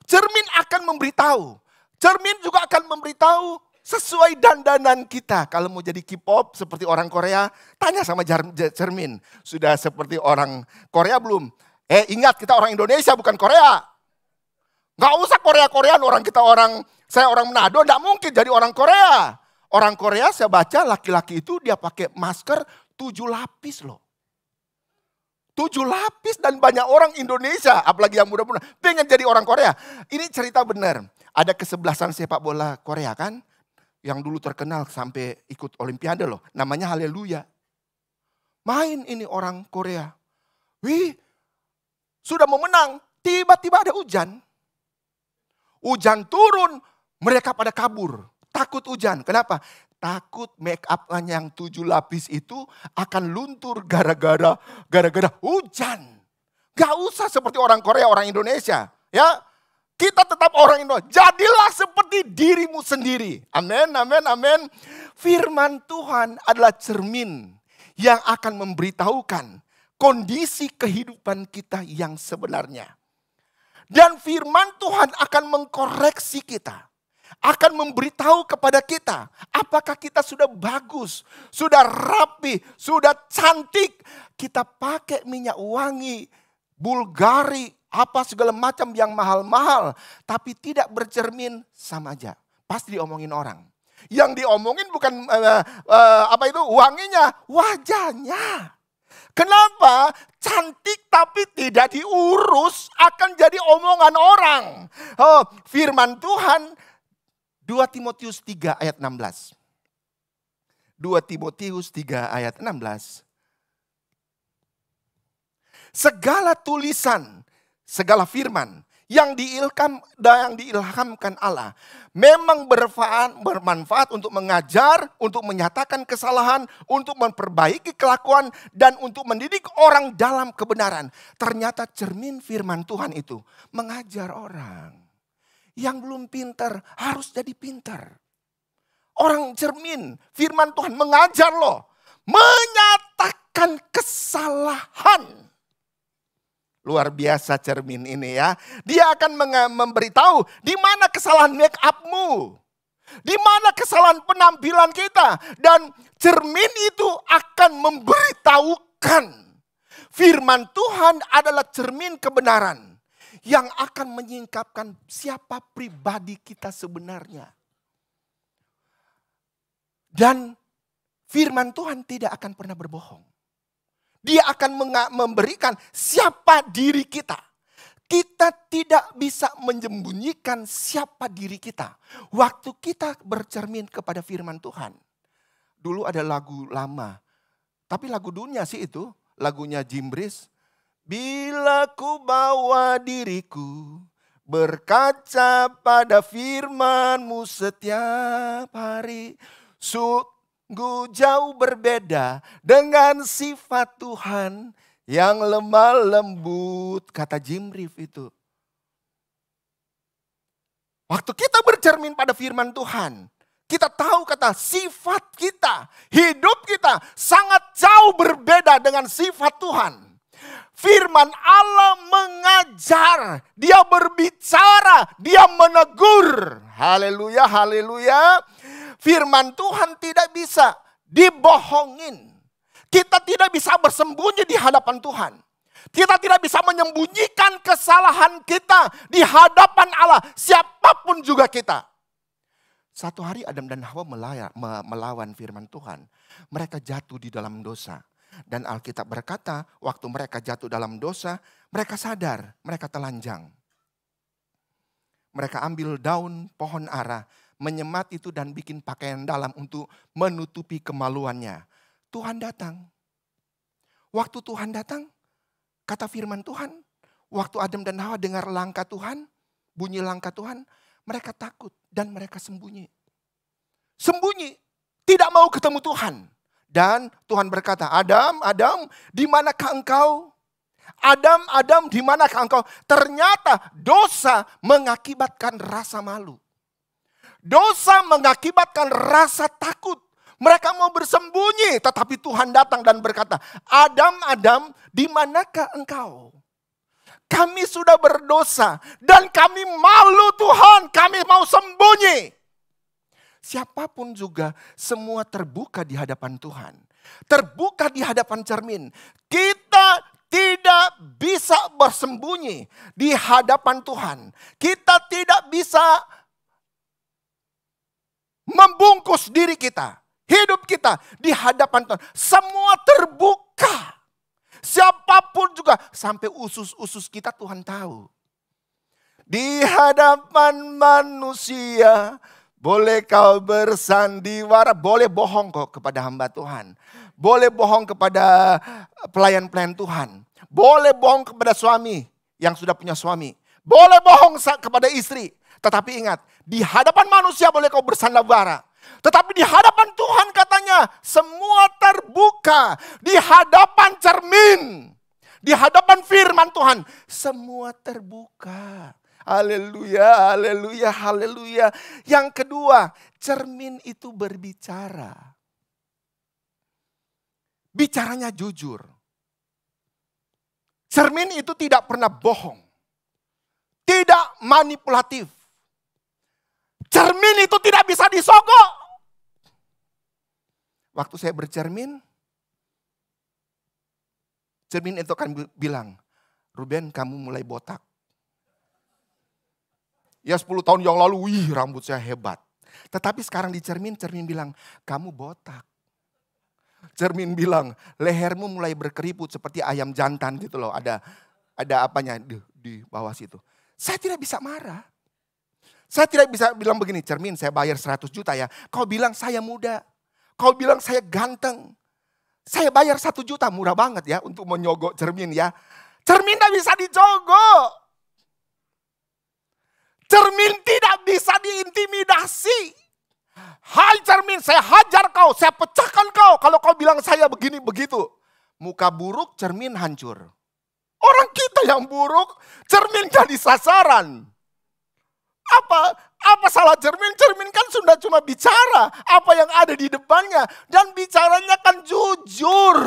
[SPEAKER 5] Cermin akan memberitahu. Cermin juga akan memberitahu sesuai dandanan kita. Kalau mau jadi K-pop seperti orang Korea, tanya sama cermin. Sudah seperti orang Korea belum? Ingat kita orang Indonesia bukan Korea. Gak usah Korea-Koreaan, saya orang Manado, gak mungkin jadi orang Korea. Orang Korea saya baca laki-laki itu dia pakai masker 7 lapis loh. 7 lapis dan banyak orang Indonesia, apalagi yang muda-muda, pengen jadi orang Korea. Ini cerita benar. Ada kesebelasan sepak bola Korea kan, yang dulu terkenal sampai ikut Olimpiade loh. Namanya Haleluya. Main ini orang Korea. Wih, sudah mau menang, tiba-tiba ada hujan. Hujan turun, mereka pada kabur. Takut hujan. Kenapa? Takut make up yang 7 lapis itu akan luntur gara-gara hujan. Gak usah seperti orang Korea, orang Indonesia. Ya, kita tetap orang Indonesia. Jadilah seperti dirimu sendiri. Amin, amin, amin. Firman Tuhan adalah cermin yang akan memberitahukan kondisi kehidupan kita yang sebenarnya. Dan firman Tuhan akan mengkoreksi kita. Akan memberitahu kepada kita. Apakah kita sudah bagus, sudah rapi, sudah cantik. Kita pakai minyak wangi, Bulgari, apa segala macam yang mahal-mahal. Tapi tidak bercermin, sama aja. Pasti diomongin orang. Yang diomongin bukan wanginya, wajahnya. Kenapa? Cantik tapi tidak diurus akan jadi omongan orang. Firman Tuhan 2 Timotius 3 ayat 16. 2 Timotius 3 ayat 16. Segala tulisan, segala firman yang diilhamkan Allah memang bermanfaat untuk mengajar, untuk menyatakan kesalahan, untuk memperbaiki kelakuan, dan untuk mendidik orang dalam kebenaran. Ternyata cermin firman Tuhan itu mengajar orang. Yang belum pintar harus jadi pintar. Orang cermin firman Tuhan mengajar loh. Menyatakan kesalahan. Luar biasa cermin ini ya. Dia akan memberitahu di mana kesalahan make upmu. Di mana kesalahan penampilan kita. Dan cermin itu akan memberitahukan. Firman Tuhan adalah cermin kebenaran. Yang akan menyingkapkan siapa pribadi kita sebenarnya. Dan firman Tuhan tidak akan pernah berbohong. Dia akan memberikan siapa diri kita. Kita tidak bisa menyembunyikan siapa diri kita. Waktu kita bercermin kepada firman Tuhan. Dulu ada lagu lama. Tapi lagu dunia sih itu. Lagunya Jimbris. Bila ku bawa diriku berkaca pada firman-Mu setiap hari. Sungguh jauh berbeda dengan sifat Tuhan yang lemah lembut. Kata Jimrif itu. Waktu kita bercermin pada firman Tuhan. Kita tahu kata sifat kita, hidup kita sangat jauh berbeda dengan sifat Tuhan. Firman Allah mengajar, dia berbicara, dia menegur. Haleluya, haleluya. Firman Tuhan tidak bisa dibohongin. Kita tidak bisa bersembunyi di hadapan Tuhan. Kita tidak bisa menyembunyikan kesalahan kita di hadapan Allah. Siapapun juga kita. Satu hari Adam dan Hawa melawan firman Tuhan. Mereka jatuh di dalam dosa. Dan Alkitab berkata, waktu mereka jatuh dalam dosa, mereka sadar, mereka telanjang. Mereka ambil daun pohon ara, menyemat itu dan bikin pakaian dalam untuk menutupi kemaluannya. Tuhan datang. Waktu Tuhan datang, kata firman Tuhan, waktu Adam dan Hawa dengar langkah Tuhan, bunyi langkah Tuhan, mereka takut dan mereka sembunyi. Sembunyi, tidak mau ketemu Tuhan. Dan Tuhan berkata, Adam, Adam, di manakah engkau? Adam, Adam, di manakah engkau? Ternyata dosa mengakibatkan rasa malu. Dosa mengakibatkan rasa takut. Mereka mau bersembunyi, tetapi Tuhan datang dan berkata, Adam, Adam, di manakah engkau? Kami sudah berdosa dan kami malu Tuhan, kami mau sembunyi. Siapapun juga semua terbuka di hadapan Tuhan. Terbuka di hadapan cermin. Kita tidak bisa bersembunyi di hadapan Tuhan. Kita tidak bisa membungkus diri kita, hidup kita di hadapan Tuhan. Semua terbuka. Siapapun juga, sampai usus-usus kita Tuhan tahu. Di hadapan manusia, boleh kau bersandiwara, boleh bohong kok kepada hamba Tuhan. Boleh bohong kepada pelayan-pelayan Tuhan. Boleh bohong kepada suami yang sudah punya suami. Boleh bohong kepada istri. Tetapi ingat, di hadapan manusia boleh kau bersandiwara. Tetapi di hadapan Tuhan katanya semua terbuka. Di hadapan cermin. Di hadapan firman Tuhan semua terbuka. Haleluya, haleluya, haleluya. Yang kedua, cermin itu berbicara. Bicaranya jujur. Cermin itu tidak pernah bohong. Tidak manipulatif. Cermin itu tidak bisa disogok. Waktu saya bercermin, cermin itu akan bilang, Ruben kamu mulai botak. Ya 10 tahun yang lalu, wih rambut saya hebat. Tetapi sekarang di cermin, cermin bilang, kamu botak. Cermin bilang, lehermu mulai berkeriput seperti ayam jantan gitu loh. Ada apanya di bawah situ. Saya tidak bisa marah. Saya tidak bisa bilang begini, cermin saya bayar 100 juta ya. Kau bilang saya muda. Kau bilang saya ganteng. Saya bayar 1 juta, murah banget ya untuk menyogok cermin ya. Cermin tidak bisa dijogok. Cermin tidak bisa diintimidasi. Hai cermin, saya hajar kau, saya pecahkan kau. Kalau kau bilang saya begini begitu. Muka buruk, cermin hancur. Orang kita yang buruk, cermin jadi sasaran. Apa salah cermin? Cermin kan sudah cuma bicara apa yang ada di depannya. Dan bicaranya kan jujur.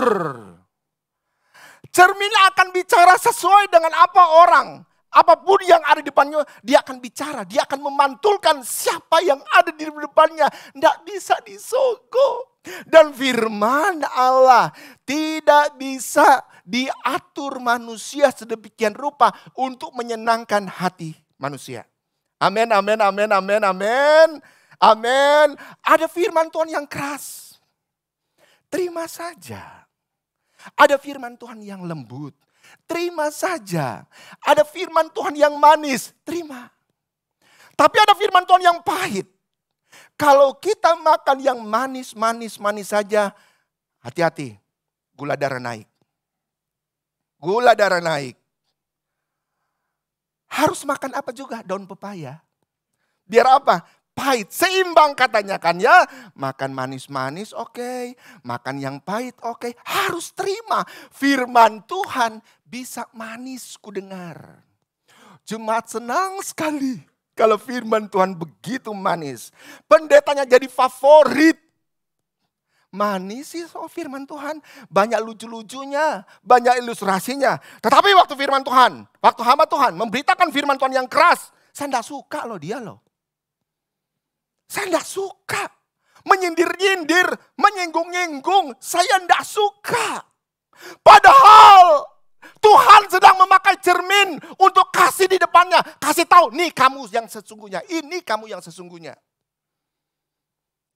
[SPEAKER 5] Cermin akan bicara sesuai dengan apa orang. Apapun yang ada di depannya, dia akan bicara. Dia akan memantulkan siapa yang ada di depannya. Tidak bisa disogok. Dan firman Allah tidak bisa diatur manusia sedemikian rupa untuk menyenangkan hati manusia. Amin, amin, amin, amin, amin. Amin. Ada firman Tuhan yang keras. Terima saja. Ada firman Tuhan yang lembut. Terima saja. Ada firman Tuhan yang manis. Terima. Tapi ada firman Tuhan yang pahit. Kalau kita makan yang manis saja, hati-hati. Gula darah naik. Gula darah naik. Harus makan apa juga? Daun pepaya. Biar apa? Pahit. Seimbang katanya kan ya. Makan manis-manis oke. Makan yang pahit oke. Harus terima. Firman Tuhan bisa manis ku dengar. Jemaat senang sekali. Kalau firman Tuhan begitu manis. Pendetanya jadi favorit. Manis sih firman Tuhan. Banyak lucu-lucunya. Banyak ilustrasinya. Tetapi waktu firman Tuhan. Waktu hamba Tuhan memberitakan firman Tuhan yang keras. Saya tidak suka loh dia loh. Saya tidak suka. Menyindir-nyindir. Menyinggung-nyinggung. Saya tidak suka. Padahal Tuhan sedang memakai cermin untuk kasih di depannya. Kasih tahu, nih kamu yang sesungguhnya. Ini kamu yang sesungguhnya.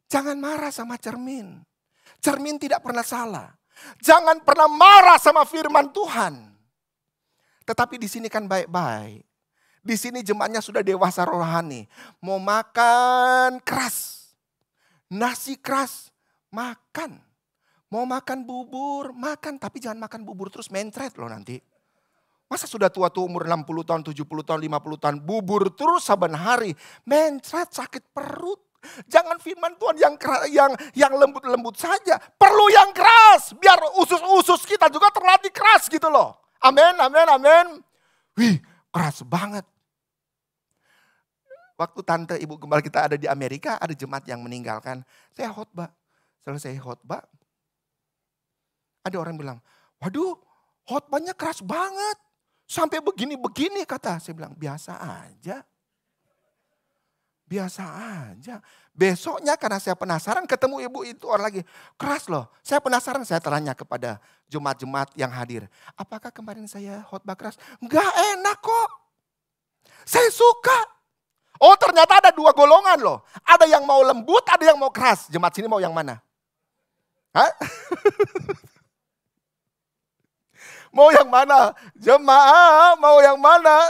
[SPEAKER 5] Jangan marah sama cermin. Cermin tidak pernah salah. Jangan pernah marah sama firman Tuhan. Tetapi di sini kan baik-baik. Di sini jemaatnya sudah dewasa rohani. Mau makan keras. Nasi keras, makan. Mau makan bubur, makan. Tapi jangan makan bubur terus mencret loh nanti. Masa sudah tua tuh umur 60 tahun, 70 tahun, 50 tahun. Bubur terus saban hari. Mencret sakit perut. Jangan firman Tuhan yang lembut-lembut saja. Perlu yang keras. Biar usus-usus kita juga terlatih keras gitu loh. Amin, amin, amin. Wih, keras banget. Waktu tante ibu gembala kita ada di Amerika, ada jemaat yang meninggalkan. Saya khotbah. Selesai khotbah, ada orang bilang, waduh khotbahnya keras banget. Sampai begini-begini kata. Saya bilang, biasa aja. Biasa aja. Besoknya karena saya penasaran ketemu ibu itu orang lagi. Keras loh. Saya penasaran, saya tanya kepada jemaat-jemaat yang hadir. Apakah kemarin saya khotbah keras? Enggak enak kok. Saya suka. Oh ternyata ada dua golongan loh. Ada yang mau lembut, ada yang mau keras. Jemaat sini mau yang mana? Hah? Mau yang mana? Jemaah mau yang mana?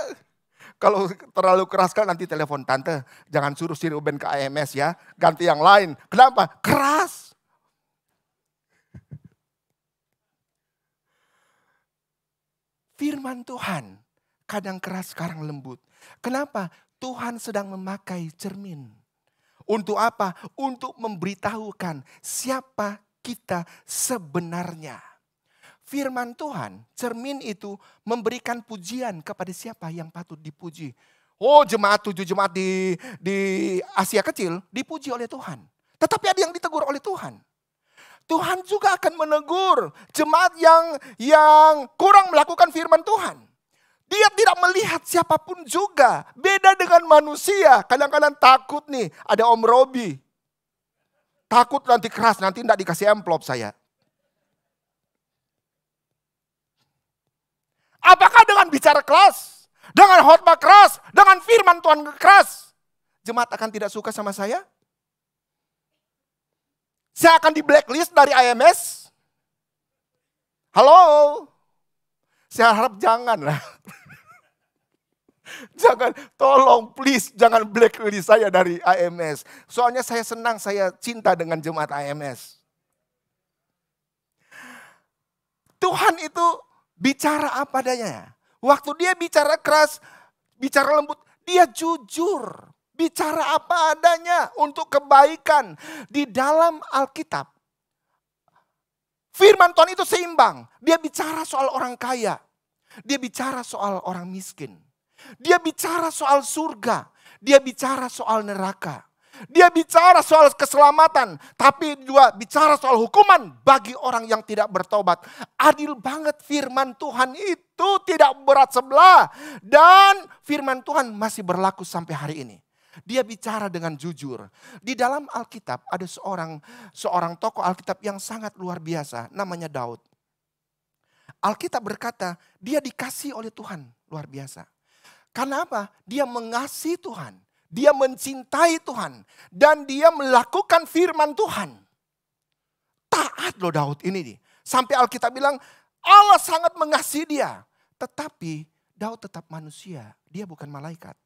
[SPEAKER 5] Kalau terlalu keras kan nanti telepon tante. Jangan suruh si Ruben ke AMS ya. Ganti yang lain. Kenapa? Keras. Firman Tuhan kadang keras, sekarang lembut. Kenapa? Tuhan sedang memakai cermin. Untuk apa? Untuk memberitahukan siapa kita sebenarnya. Firman Tuhan, cermin itu memberikan pujian kepada siapa yang patut dipuji. Oh jemaat 7 jemaat di Asia Kecil dipuji oleh Tuhan. Tetapi ada yang ditegur oleh Tuhan. Tuhan juga akan menegur jemaat yang kurang melakukan firman Tuhan. Dia tidak melihat siapapun juga. Beda dengan manusia. Kadang-kadang takut nih. Ada Om Robi. Takut nanti keras. Nanti tidak dikasih amplop saya. Apakah dengan bicara keras? Dengan khotbah keras? Dengan firman Tuhan keras? Jemaat akan tidak suka sama saya? Saya akan di blacklist dari IMS? Halo? Saya harap jangan lah. Jangan, tolong please jangan blacklist saya dari AMS. Soalnya saya senang, saya cinta dengan jemaat AMS. Tuhan itu bicara apa adanya. Waktu dia bicara keras, bicara lembut, dia jujur. Bicara apa adanya untuk kebaikan. Di dalam Alkitab, firman Tuhan itu seimbang. Dia bicara soal orang kaya. Dia bicara soal orang miskin. Dia bicara soal surga. Dia bicara soal neraka. Dia bicara soal keselamatan. Tapi juga bicara soal hukuman bagi orang yang tidak bertobat. Adil banget firman Tuhan itu, tidak berat sebelah. Dan firman Tuhan masih berlaku sampai hari ini. Dia bicara dengan jujur. Di dalam Alkitab ada seorang tokoh Alkitab yang sangat luar biasa. Namanya Daud. Alkitab berkata dia dikasihi oleh Tuhan. Luar biasa. Karena apa? Dia mengasihi Tuhan. Dia mencintai Tuhan. Dan dia melakukan firman Tuhan. Taat loh Daud ini nih. Sampai Alkitab bilang Allah sangat mengasihi dia. Tetapi Daud tetap manusia. Dia bukan malaikat.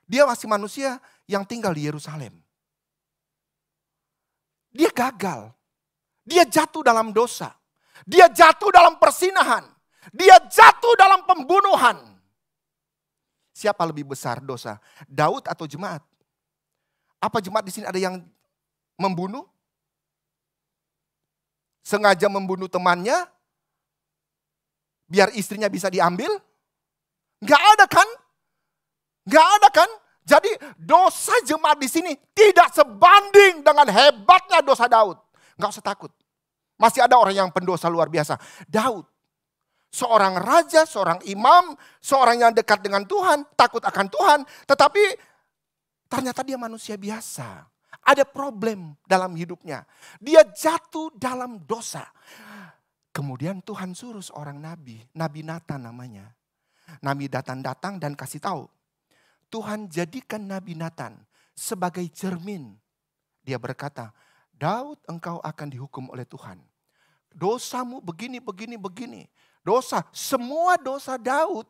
[SPEAKER 5] Dia masih manusia yang tinggal di Yerusalem. Dia gagal. Dia jatuh dalam dosa. Dia jatuh dalam persinahan. Dia jatuh dalam pembunuhan. Siapa lebih besar dosa? Daud atau jemaat? Apa jemaat di sini ada yang membunuh? Sengaja membunuh temannya? Biar istrinya bisa diambil? Enggak ada kan? Enggak ada kan? Jadi dosa jemaat di sini tidak sebanding dengan hebatnya dosa Daud. Enggak usah takut. Masih ada orang yang pendosa luar biasa. Daud. Seorang raja, seorang imam, seorang yang dekat dengan Tuhan, takut akan Tuhan. Tetapi ternyata dia manusia biasa. Ada problem dalam hidupnya. Dia jatuh dalam dosa. Kemudian Tuhan suruh seorang nabi, Nabi Natan namanya. Nabi Natan datang dan kasih tahu. Tuhan jadikan Nabi Natan sebagai cermin. Dia berkata, Daud engkau akan dihukum oleh Tuhan. Dosamu begini, begini, begini. Dosa, semua dosa Daud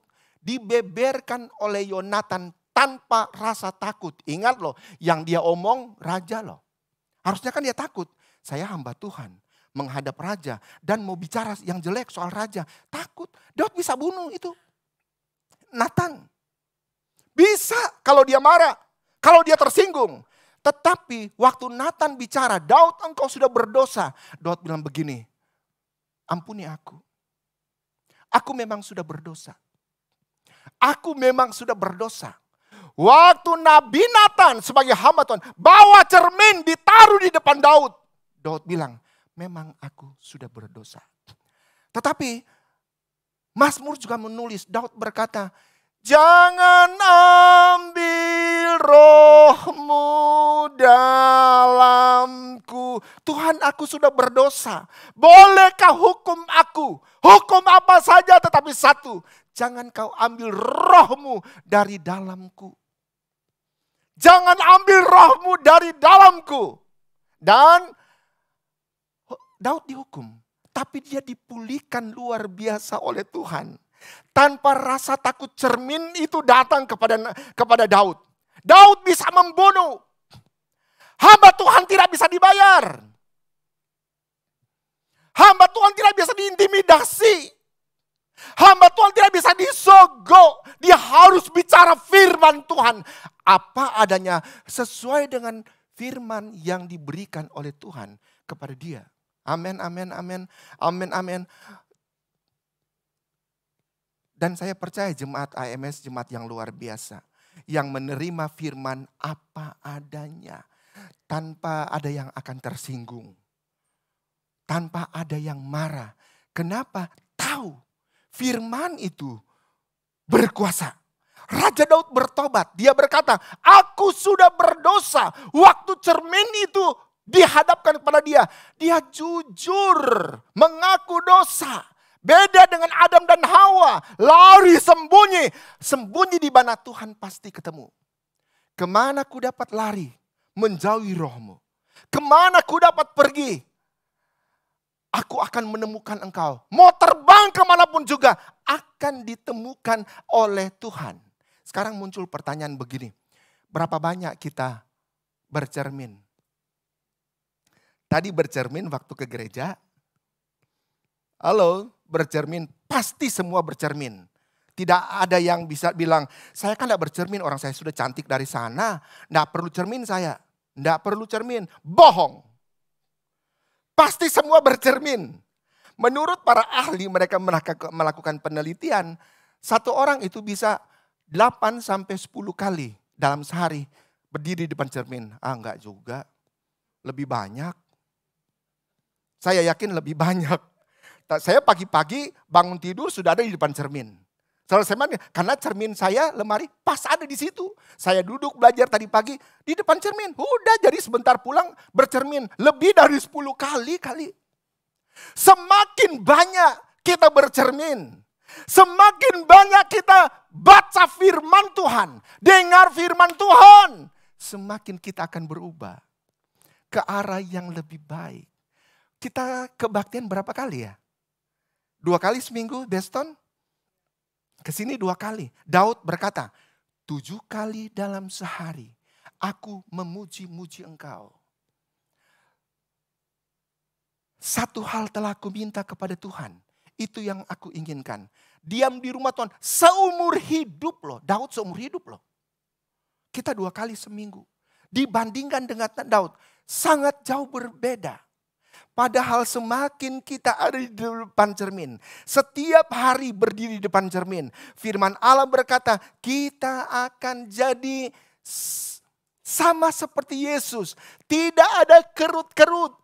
[SPEAKER 5] dibeberkan oleh Yonatan tanpa rasa takut. Ingat loh, yang dia omong raja loh. Harusnya kan dia takut. Saya hamba Tuhan, menghadap raja dan mau bicara yang jelek soal raja. Takut, Daud bisa bunuh itu Nathan. Bisa kalau dia marah, kalau dia tersinggung. Tetapi waktu Nathan bicara, Daud engkau sudah berdosa. Daud bilang begini, ampuni aku. Aku memang sudah berdosa. Aku memang sudah berdosa. Waktu Nabi Nathan sebagai hamba Tuhan bawa cermin ditaruh di depan Daud. Daud bilang, memang aku sudah berdosa. Tetapi Mazmur juga menulis, Daud berkata, jangan ambil rohmu dalamku. Tuhan, aku sudah berdosa. Bolehkah hukum aku? Hukum apa saja tetapi satu. Jangan kau ambil rohmu dari dalamku. Jangan ambil rohmu dari dalamku. Dan Daud dihukum. Tapi dia dipulihkan luar biasa oleh Tuhan. Tanpa rasa takut, cermin itu datang kepada Daud. Daud bisa membunuh. Hamba Tuhan tidak bisa dibayar. Hamba Tuhan tidak bisa diintimidasi. Hamba Tuhan tidak bisa disogok. Dia harus bicara firman Tuhan. Apa adanya sesuai dengan firman yang diberikan oleh Tuhan kepada dia. Amin, amin, amin. Amin, amin. Dan saya percaya jemaat AMS jemaat yang luar biasa. Yang menerima firman apa adanya. Tanpa ada yang akan tersinggung. Tanpa ada yang marah. Kenapa? Tahu firman itu berkuasa. Raja Daud bertobat. Dia berkata, aku sudah berdosa. Waktu cermin itu dihadapkan kepada dia. Dia jujur mengaku dosa. Beda dengan Adam dan Hawa. Lari sembunyi. Sembunyi di mana Tuhan pasti ketemu. Kemana ku dapat lari? Menjauhi rohmu. Kemana ku dapat pergi? Aku akan menemukan engkau. Mau terbang kemanapun juga akan ditemukan oleh Tuhan. Sekarang muncul pertanyaan begini. Berapa banyak kita bercermin? Tadi bercermin waktu ke gereja. Halo, bercermin. Pasti semua bercermin. Tidak ada yang bisa bilang, saya kan tidak bercermin, orang saya sudah cantik dari sana. Tidak perlu cermin saya. Tidak perlu cermin. Bohong. Pasti semua bercermin. Menurut para ahli mereka melakukan penelitian. Satu orang itu bisa 8 sampai 10 kali dalam sehari berdiri di depan cermin. Enggak juga. Lebih banyak. Saya yakin lebih banyak. Saya pagi-pagi bangun tidur sudah ada di depan cermin. Karena cermin saya lemari pas ada di situ. Saya duduk belajar tadi pagi di depan cermin. Udah jadi sebentar pulang bercermin. Lebih dari 10 kali. Semakin banyak kita bercermin. Semakin banyak kita baca firman Tuhan. Dengar firman Tuhan. Semakin kita akan berubah. Ke arah yang lebih baik. Kita kebaktian berapa kali ya? 2 kali seminggu, Deston? Kesini 2 kali. Daud berkata, 7 kali dalam sehari aku memuji-muji engkau. Satu hal telah aku minta kepada Tuhan. Itu yang aku inginkan. Diam di rumah Tuhan seumur hidup loh. Daud seumur hidup loh. Kita 2 kali seminggu. Dibandingkan dengan Daud. Sangat jauh berbeda. Padahal semakin kita ada di depan cermin. Setiap hari berdiri di depan cermin. Firman Allah berkata, kita akan jadi sama seperti Yesus. Tidak ada kerut-kerut.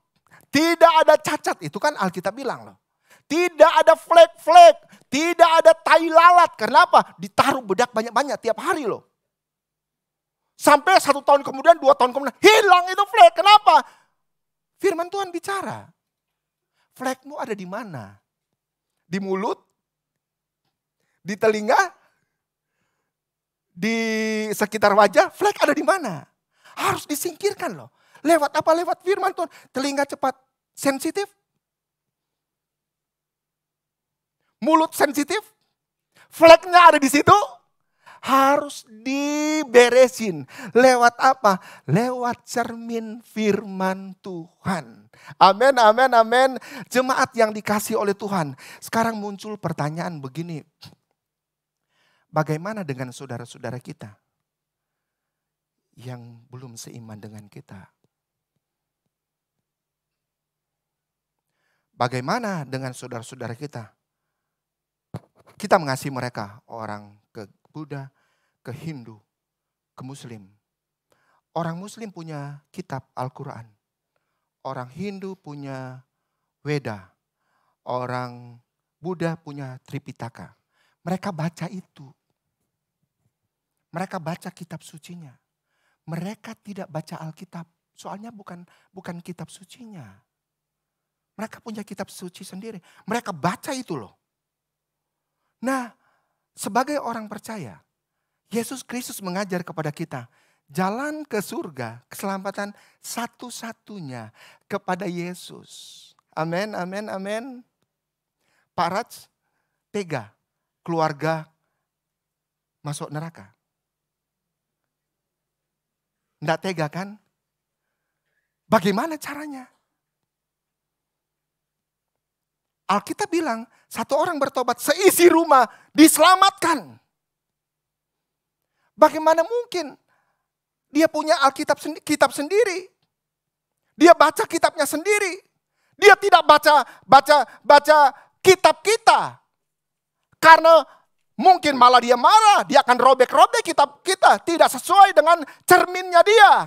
[SPEAKER 5] Tidak ada cacat. Itu kan Alkitab bilang loh. Tidak ada flek-flek. Tidak ada tai lalat. Kenapa? Ditaruh bedak banyak-banyak tiap hari loh. Sampai 1 tahun kemudian, 2 tahun kemudian. Hilang itu flek. Kenapa? Firman Tuhan bicara. Flekmu ada di mana? Di mulut? Di telinga? Di sekitar wajah? Flek ada di mana? Harus disingkirkan loh. Lewat apa? Lewat firman Tuhan. Telinga cepat sensitif. Mulut sensitif. Flagnya ada di situ. Harus diberesin. Lewat apa? Lewat cermin firman Tuhan. Amin, amin, amin. Jemaat yang dikasih oleh Tuhan. Sekarang muncul pertanyaan begini. Bagaimana dengan saudara-saudara kita yang belum seiman dengan kita? Bagaimana dengan saudara-saudara kita? Kita mengasihi mereka, orang ke Buddha, ke Hindu, ke Muslim. Orang Muslim punya kitab Al-Quran. Orang Hindu punya Weda. Orang Buddha punya Tripitaka. Mereka baca itu. Mereka baca kitab sucinya. Mereka tidak baca Alkitab. Soalnya bukan kitab sucinya. Mereka punya kitab suci sendiri. Mereka baca itu loh. Nah, sebagai orang percaya, Yesus Kristus mengajar kepada kita, jalan ke surga, keselamatan satu-satunya kepada Yesus. Amin, amin, amin. Pak Raj, tega keluarga masuk neraka? Enggak tega kan? Bagaimana caranya? Alkitab bilang, satu orang bertobat, seisi rumah diselamatkan. Bagaimana mungkin? Dia punya Alkitab kitab sendiri. Dia baca kitabnya sendiri. Dia tidak baca kitab kita. Karena mungkin malah dia marah. Dia akan robek-robek kitab kita. Tidak sesuai dengan cerminnya dia.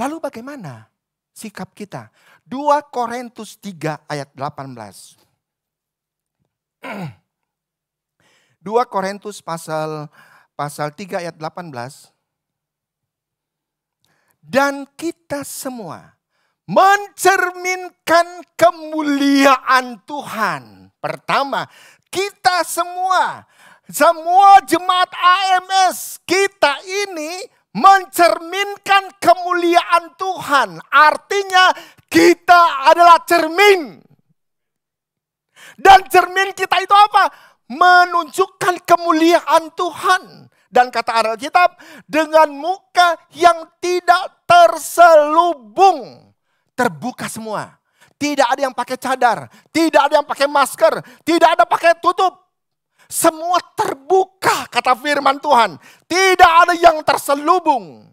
[SPEAKER 5] Lalu bagaimana sikap kita? 2 Korintus 3 ayat 18. 2 Korintus pasal 3 ayat 18. Dan kita semua mencerminkan kemuliaan Tuhan. Pertama, kita semua jemaat AMS, kita ini mencerminkan kemuliaan Tuhan. Artinya kita adalah cermin. Dan cermin kita itu apa? Menunjukkan kemuliaan Tuhan. Dan kata Alkitab, dengan muka yang tidak terselubung. Terbuka semua. Tidak ada yang pakai cadar. Tidak ada yang pakai masker. Tidak ada pakai tutup. Semua terbuka kata firman Tuhan. Tidak ada yang terselubung.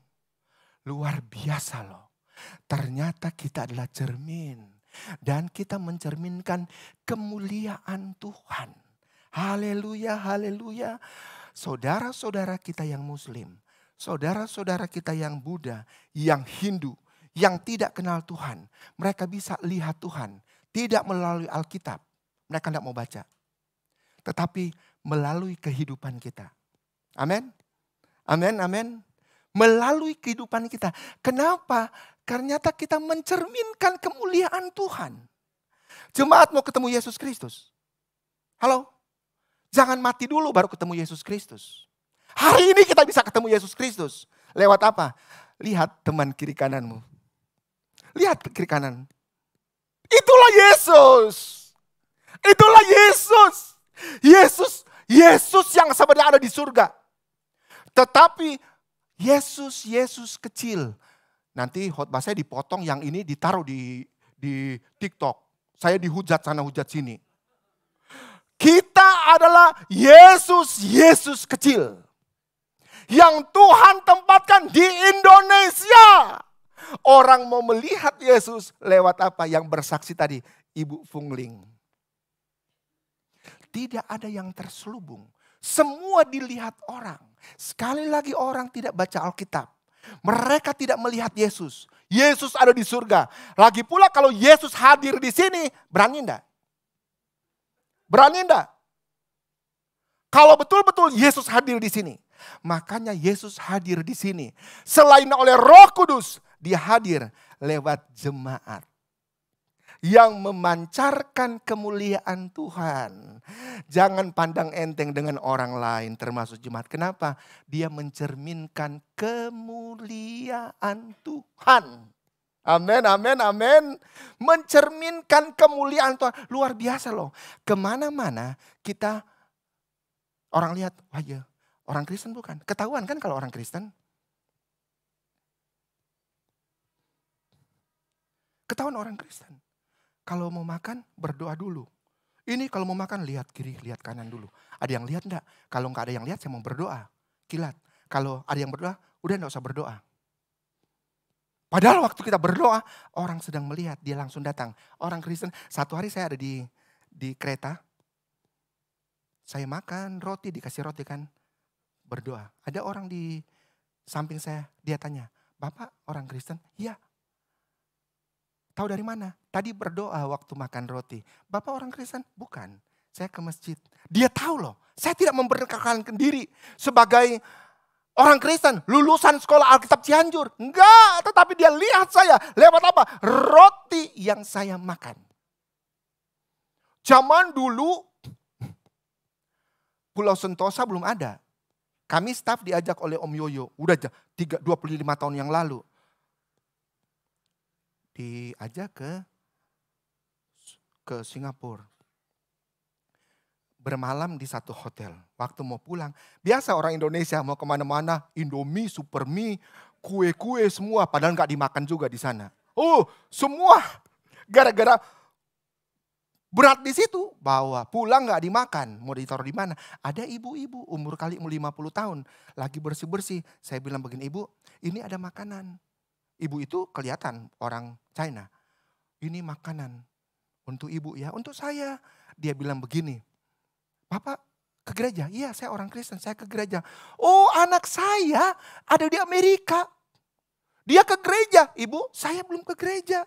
[SPEAKER 5] Luar biasa loh. Ternyata kita adalah cermin. Dan kita mencerminkan kemuliaan Tuhan. Haleluya, haleluya. Saudara-saudara kita yang Muslim, saudara-saudara kita yang Buddha, yang Hindu, yang tidak kenal Tuhan. Mereka bisa lihat Tuhan. Tidak melalui Alkitab. Mereka tidak mau baca. Tetapi melalui kehidupan kita. Amin. Amin, amin. Melalui kehidupan kita. Kenapa? Karena kita mencerminkan kemuliaan Tuhan. Jemaat mau ketemu Yesus Kristus. Halo? Jangan mati dulu baru ketemu Yesus Kristus. Hari ini kita bisa ketemu Yesus Kristus. Lewat apa? Lihat teman kiri kananmu. Lihat kiri kanan. Itulah Yesus. Itulah Yesus. Yesus yang sebenarnya ada di surga. Tetapi Yesus kecil. Nanti khotbah saya dipotong, yang ini ditaruh di TikTok. Saya dihujat sana hujat sini. Kita adalah Yesus kecil. Yang Tuhan tempatkan di Indonesia. Orang mau melihat Yesus lewat apa? Yang bersaksi tadi, Ibu Fungling. Tidak ada yang terselubung. Semua dilihat orang. Sekali lagi orang tidak baca Alkitab. Mereka tidak melihat Yesus. Yesus ada di surga. Lagi pula kalau Yesus hadir di sini, berani enggak? Berani enggak? Kalau betul-betul Yesus hadir di sini. Makanya Yesus hadir di sini. Selain oleh Roh Kudus, dia hadir lewat jemaat. Yang memancarkan kemuliaan Tuhan. Jangan pandang enteng dengan orang lain termasuk jemaat. Kenapa? Dia mencerminkan kemuliaan Tuhan. Amin, amin, amin. Mencerminkan kemuliaan Tuhan. Luar biasa loh. Kemana-mana kita Orang lihat, wah ya orang Kristen bukan. Ketahuan kan kalau orang Kristen. Ketahuan orang Kristen. Kalau mau makan berdoa dulu. Ini kalau mau makan lihat kiri, lihat kanan dulu. Ada yang lihat enggak? Kalau enggak ada yang lihat saya mau berdoa. Kilat. Kalau ada yang berdoa, udah enggak usah berdoa. Padahal waktu kita berdoa, orang sedang melihat, dia langsung datang. Orang Kristen, satu hari saya ada di kereta. Saya makan roti, dikasih roti kan. Berdoa. Ada orang di samping saya, dia tanya, Bapak orang Kristen? Iya. Tahu dari mana? Tadi berdoa waktu makan roti. Bapak orang Kristen? Bukan. Saya ke masjid. Dia tahu loh, saya tidak memperkenalkan diri sebagai orang Kristen, lulusan sekolah Alkitab Cianjur. Enggak, tetapi dia lihat saya lewat apa? Roti yang saya makan. Zaman dulu, Pulau Sentosa belum ada. Kami staf diajak oleh Om Yoyo, udah 25 tahun yang lalu. Diajak ke Singapura. Bermalam di satu hotel. Waktu mau pulang, biasa orang Indonesia mau kemana-mana, Indomie, Supermie, kue-kue semua, padahal nggak dimakan juga di sana. Oh, semua gara-gara berat di situ, bawa pulang nggak dimakan, mau ditaruh di mana? Ada ibu-ibu umur kali 50 tahun, lagi bersih-bersih. Saya bilang begini, Ibu, ini ada makanan. Ibu itu kelihatan orang China. Ini makanan untuk ibu ya, untuk saya. Dia bilang begini, Bapak ke gereja? Iya, saya orang Kristen, saya ke gereja. Oh, anak saya ada di Amerika. Dia ke gereja. Ibu, saya belum ke gereja.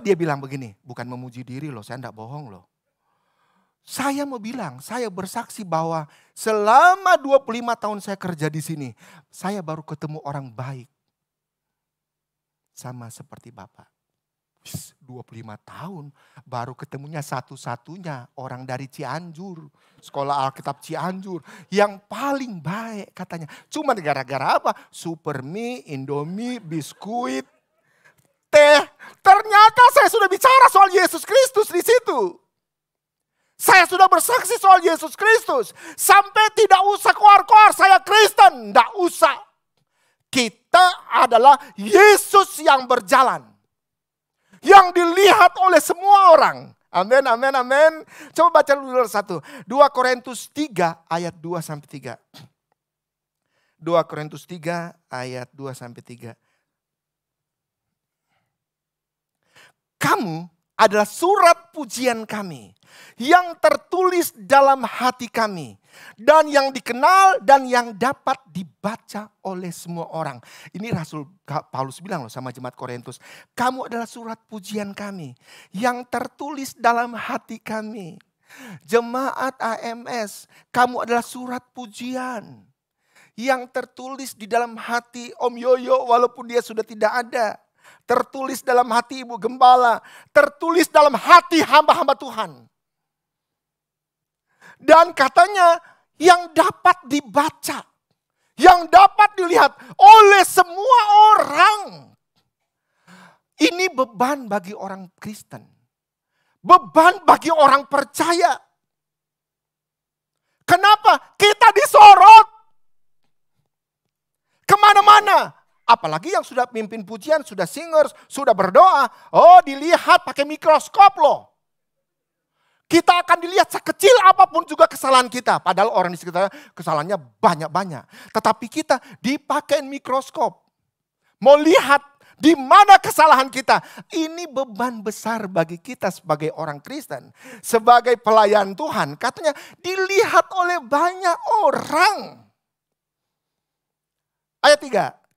[SPEAKER 5] Dia bilang begini, bukan memuji diri loh, saya enggak bohong loh. Saya mau bilang, saya bersaksi bahwa selama 25 tahun saya kerja di sini, saya baru ketemu orang baik. Sama seperti Bapak. 25 tahun baru ketemunya satu-satunya orang dari Cianjur. Sekolah Alkitab Cianjur. Yang paling baik katanya. Cuma gara-gara apa? Supermie, Indomie, biskuit, teh. Ternyata saya sudah bicara soal Yesus Kristus di situ. Saya sudah bersaksi soal Yesus Kristus. Sampai tidak usah keluar-keluar saya Kristen. Tidak usah. Kita adalah Yesus yang berjalan. Yang dilihat oleh semua orang. Amin, amin, amin. Coba baca dulu satu. 2 Korintus 3 ayat 2-3. 2 Korintus 3 ayat 2-3. Kamu adalah surat pujian kami yang tertulis dalam hati kami. Dan yang dikenal dan yang dapat dibaca oleh semua orang. Ini Rasul Paulus bilang loh sama jemaat Korintus. Kamu adalah surat pujian kami yang tertulis dalam hati kami. Jemaat AMS, kamu adalah surat pujian yang tertulis di dalam hati Om Yoyo walaupun dia sudah tidak ada. Tertulis dalam hati Ibu Gembala. Tertulis dalam hati hamba-hamba Tuhan. Dan katanya yang dapat dibaca, yang dapat dilihat oleh semua orang. Ini beban bagi orang Kristen. Beban bagi orang percaya. Kenapa? Kita disorot. Kemana-mana. Apalagi yang sudah pimpin pujian, sudah singers, sudah berdoa. Oh, dilihat pakai mikroskop loh. Kita akan dilihat sekecil apapun juga kesalahan kita. Padahal orang di sekitar kesalahannya banyak-banyak. Tetapi kita dipakai mikroskop. Mau lihat di mana kesalahan kita. Ini beban besar bagi kita sebagai orang Kristen. Sebagai pelayan Tuhan. Katanya dilihat oleh banyak orang. Ayat 3.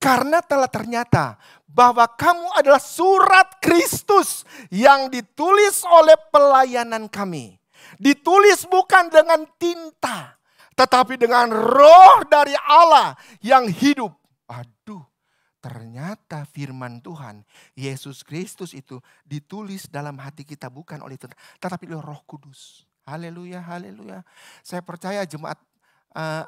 [SPEAKER 5] Karena telah ternyata bahwa kamu adalah surat Kristus yang ditulis oleh pelayanan kami. Ditulis bukan dengan tinta, tetapi dengan roh dari Allah yang hidup. Aduh, ternyata firman Tuhan, Yesus Kristus itu ditulis dalam hati kita bukan oleh tinta, tetapi oleh Roh Kudus. Haleluya, haleluya. Saya percaya jemaat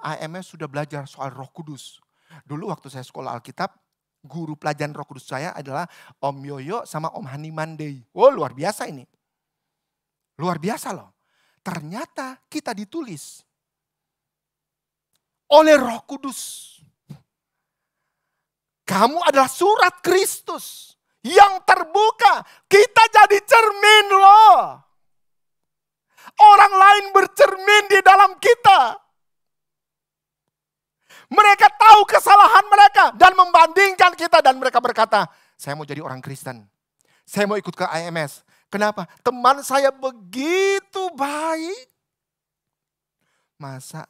[SPEAKER 5] AMS sudah belajar soal Roh Kudus. Dulu waktu saya sekolah Alkitab, guru pelajaran Roh Kudus saya adalah Om Yoyo sama Om Hani Mandei. Oh, luar biasa ini. Luar biasa loh. Ternyata kita ditulis oleh Roh Kudus. Kamu adalah surat Kristus yang terbuka. Kita jadi cermin loh. Orang lain bercermin di dalam kita. Mereka tahu kesalahan mereka dan membandingkan kita. Dan mereka berkata, saya mau jadi orang Kristen. Saya mau ikut ke IMS. Kenapa? Teman saya begitu baik. Masa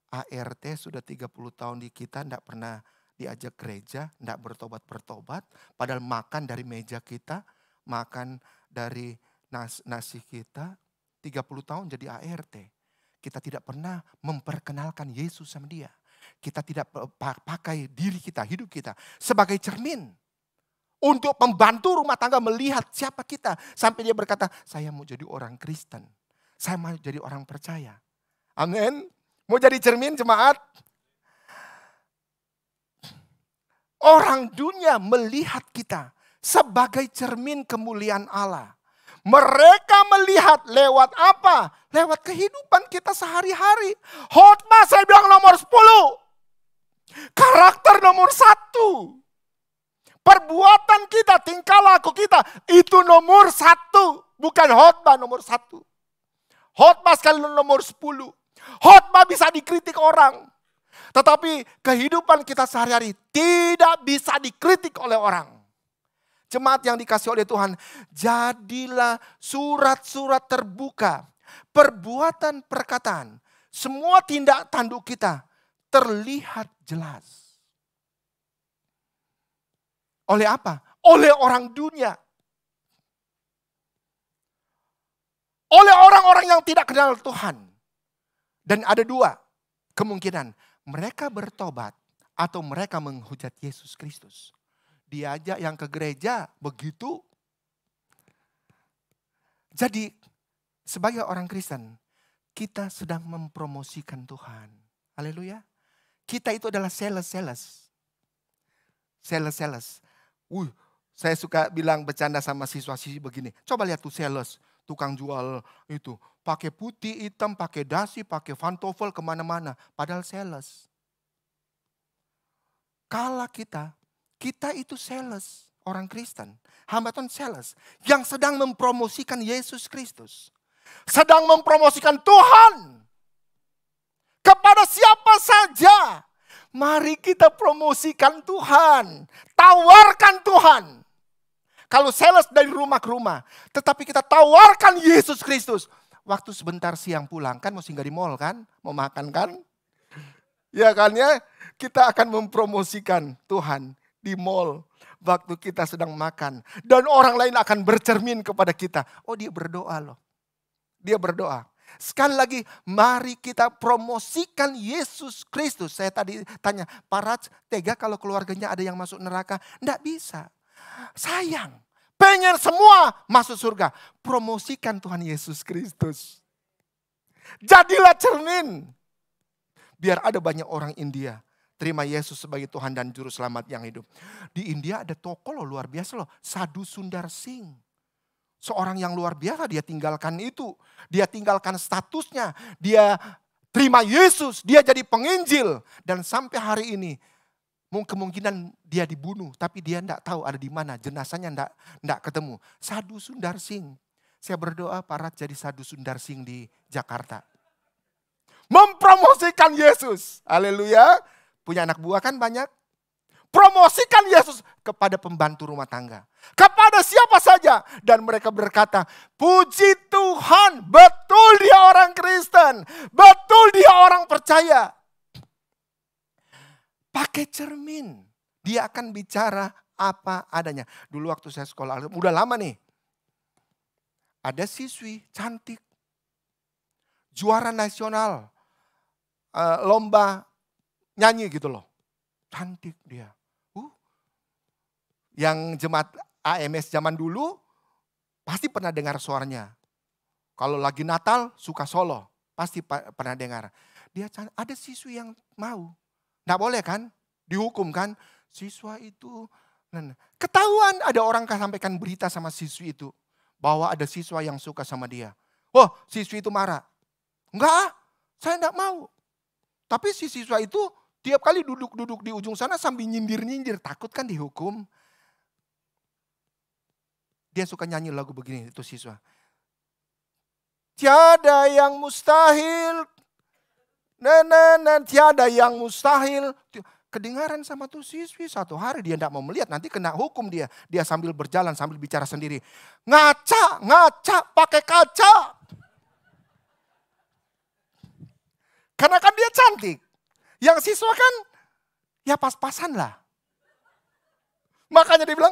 [SPEAKER 5] ART sudah 30 tahun di kita tidak pernah diajak gereja, tidak bertobat-bertobat. Padahal makan dari meja kita, makan dari nasi kita. 30 tahun jadi ART. Kita tidak pernah memperkenalkan Yesus sama dia. Kita tidak pakai diri kita, hidup kita sebagai cermin. Untuk membantu rumah tangga melihat siapa kita. Sampai dia berkata, saya mau jadi orang Kristen. Saya mau jadi orang percaya. Amin. Mau jadi cermin jemaat. Orang dunia melihat kita sebagai cermin kemuliaan Allah. Mereka melihat lewat apa? Lewat kehidupan kita sehari-hari. Khotbah saya bilang nomor 10. Karakter nomor 1. Perbuatan kita, tingkah laku kita, itu nomor 1. Bukan khotbah nomor 1. Khotbah sekali nomor 10. Khotbah bisa dikritik orang. Tetapi kehidupan kita sehari-hari tidak bisa dikritik oleh orang. Jemaat yang dikasih oleh Tuhan, jadilah surat-surat terbuka. Perbuatan, perkataan, semua tindak tanduk kita terlihat jelas. Oleh apa? Oleh orang dunia. Oleh orang-orang yang tidak kenal Tuhan. Dan ada 2 kemungkinan. Mereka bertobat atau mereka menghujat Yesus Kristus. Diajak yang ke gereja begitu. Jadi sebagai orang Kristen, kita sedang mempromosikan Tuhan. Haleluya. Kita itu adalah sales. Sales. Saya suka bilang bercanda sama siswa-siswi begini. Coba lihat tuh sales, tukang jual itu. Pakai putih, hitam, pakai dasi, pakai pantofel kemana-mana. Padahal sales. Kala kita itu sales, orang Kristen. Hamba Tuhan sales. Yang sedang mempromosikan Yesus Kristus. Sedang mempromosikan Tuhan. Kepada siapa saja. Mari kita promosikan Tuhan. Tawarkan Tuhan. Kalau sales dari rumah ke rumah. Tetapi kita tawarkan Yesus Kristus. Waktu sebentar siang pulang. Kan mau singgah di mall kan. Mau makan kan. Ya kan ya. Kita akan mempromosikan Tuhan di mall. Waktu kita sedang makan. Dan orang lain akan bercermin kepada kita. Oh dia berdoa loh. Dia berdoa. Sekali lagi, mari kita promosikan Yesus Kristus. Saya tadi tanya, Pak Raj, tega kalau keluarganya ada yang masuk neraka? Tidak bisa. Sayang, pengen semua masuk surga. Promosikan Tuhan Yesus Kristus. Jadilah cermin. Biar ada banyak orang India terima Yesus sebagai Tuhan dan Juru Selamat yang hidup. Di India ada tokoh loh, luar biasa loh. Sadhu Sundar Singh. Seorang yang luar biasa, dia tinggalkan itu. Dia tinggalkan statusnya. Dia terima Yesus, dia jadi penginjil. Dan sampai hari ini, kemungkinan dia dibunuh. Tapi dia tidak tahu ada di mana, jenazahnya tidak ketemu. Sadhu Sundar Singh. Saya berdoa Pak Rat jadi Sadhu Sundar Singh di Jakarta. Mempromosikan Yesus. Haleluya. Punya anak buah kan banyak. Promosikan Yesus kepada pembantu rumah tangga. Kepada siapa saja. Dan mereka berkata, puji Tuhan, betul dia orang Kristen. Betul dia orang percaya. Pakai cermin. Dia akan bicara apa adanya. Dulu waktu saya sekolah, udah lama nih. Ada siswi cantik. Juara nasional. Lomba nyanyi gitu loh. Cantik dia. Yang jemaat AMS zaman dulu pasti pernah dengar suaranya. Kalau lagi Natal suka solo, pasti pernah dengar. Dia ada siswi yang mau. Nggak boleh kan? Dihukum kan? Siswa itu. Ketahuan ada orang sampaikan berita sama siswi itu. Bahwa ada siswa yang suka sama dia. Oh, siswi itu marah. Enggak, saya enggak mau. Tapi si siswa itu tiap kali duduk-duduk di ujung sana sambil nyindir-nyindir. Takut kan dihukum. Dia suka nyanyi lagu begini, itu siswa. Tiada yang mustahil. Tiada yang mustahil. Kedengaran sama tuh siswi, satu hari dia enggak mau melihat, nanti kena hukum dia. Dia sambil berjalan, sambil bicara sendiri. Ngaca, pakai kaca. Karena kan dia cantik. Yang siswa kan, ya pas-pasan lah. Makanya dia bilang,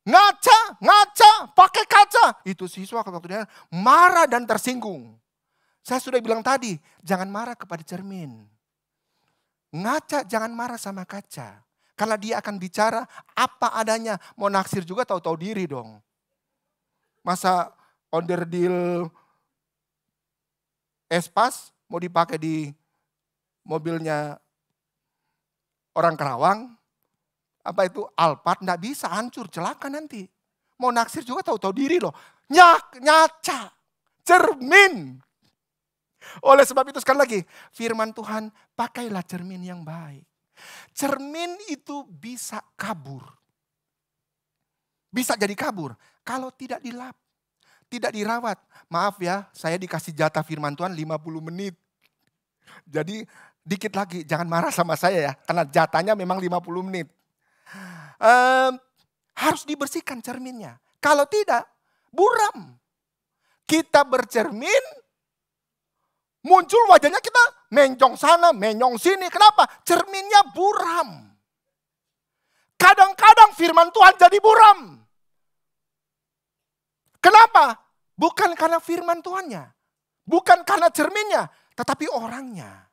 [SPEAKER 5] ngaca, pakai kaca. Itu siswa waktu dia marah dan tersinggung. Saya sudah bilang tadi, jangan marah kepada cermin. Ngaca, jangan marah sama kaca. Karena dia akan bicara apa adanya. Mau naksir juga tahu-tahu diri dong. Masa onderdil Espas mau dipakai di mobilnya orang Kerawang. Apa itu Alphard, enggak bisa, hancur, celaka nanti. Mau naksir juga tahu-tahu diri loh. Nyaca, cermin. Oleh sebab itu sekali lagi, firman Tuhan, pakailah cermin yang baik. Cermin itu bisa kabur. Bisa jadi kabur kalau tidak dilap, tidak dirawat. Maaf ya, saya dikasih jatah firman Tuhan 50 menit. Jadi dikit lagi, jangan marah sama saya ya, karena jatahnya memang 50 menit. Harus dibersihkan cerminnya. Kalau tidak, buram. Kita bercermin, muncul wajahnya kita mencong sana, menyong sini. Kenapa? Cerminnya buram. Kadang-kadang firman Tuhan jadi buram. Kenapa? Bukan karena firman Tuhannya. Bukan karena cerminnya, tetapi orangnya.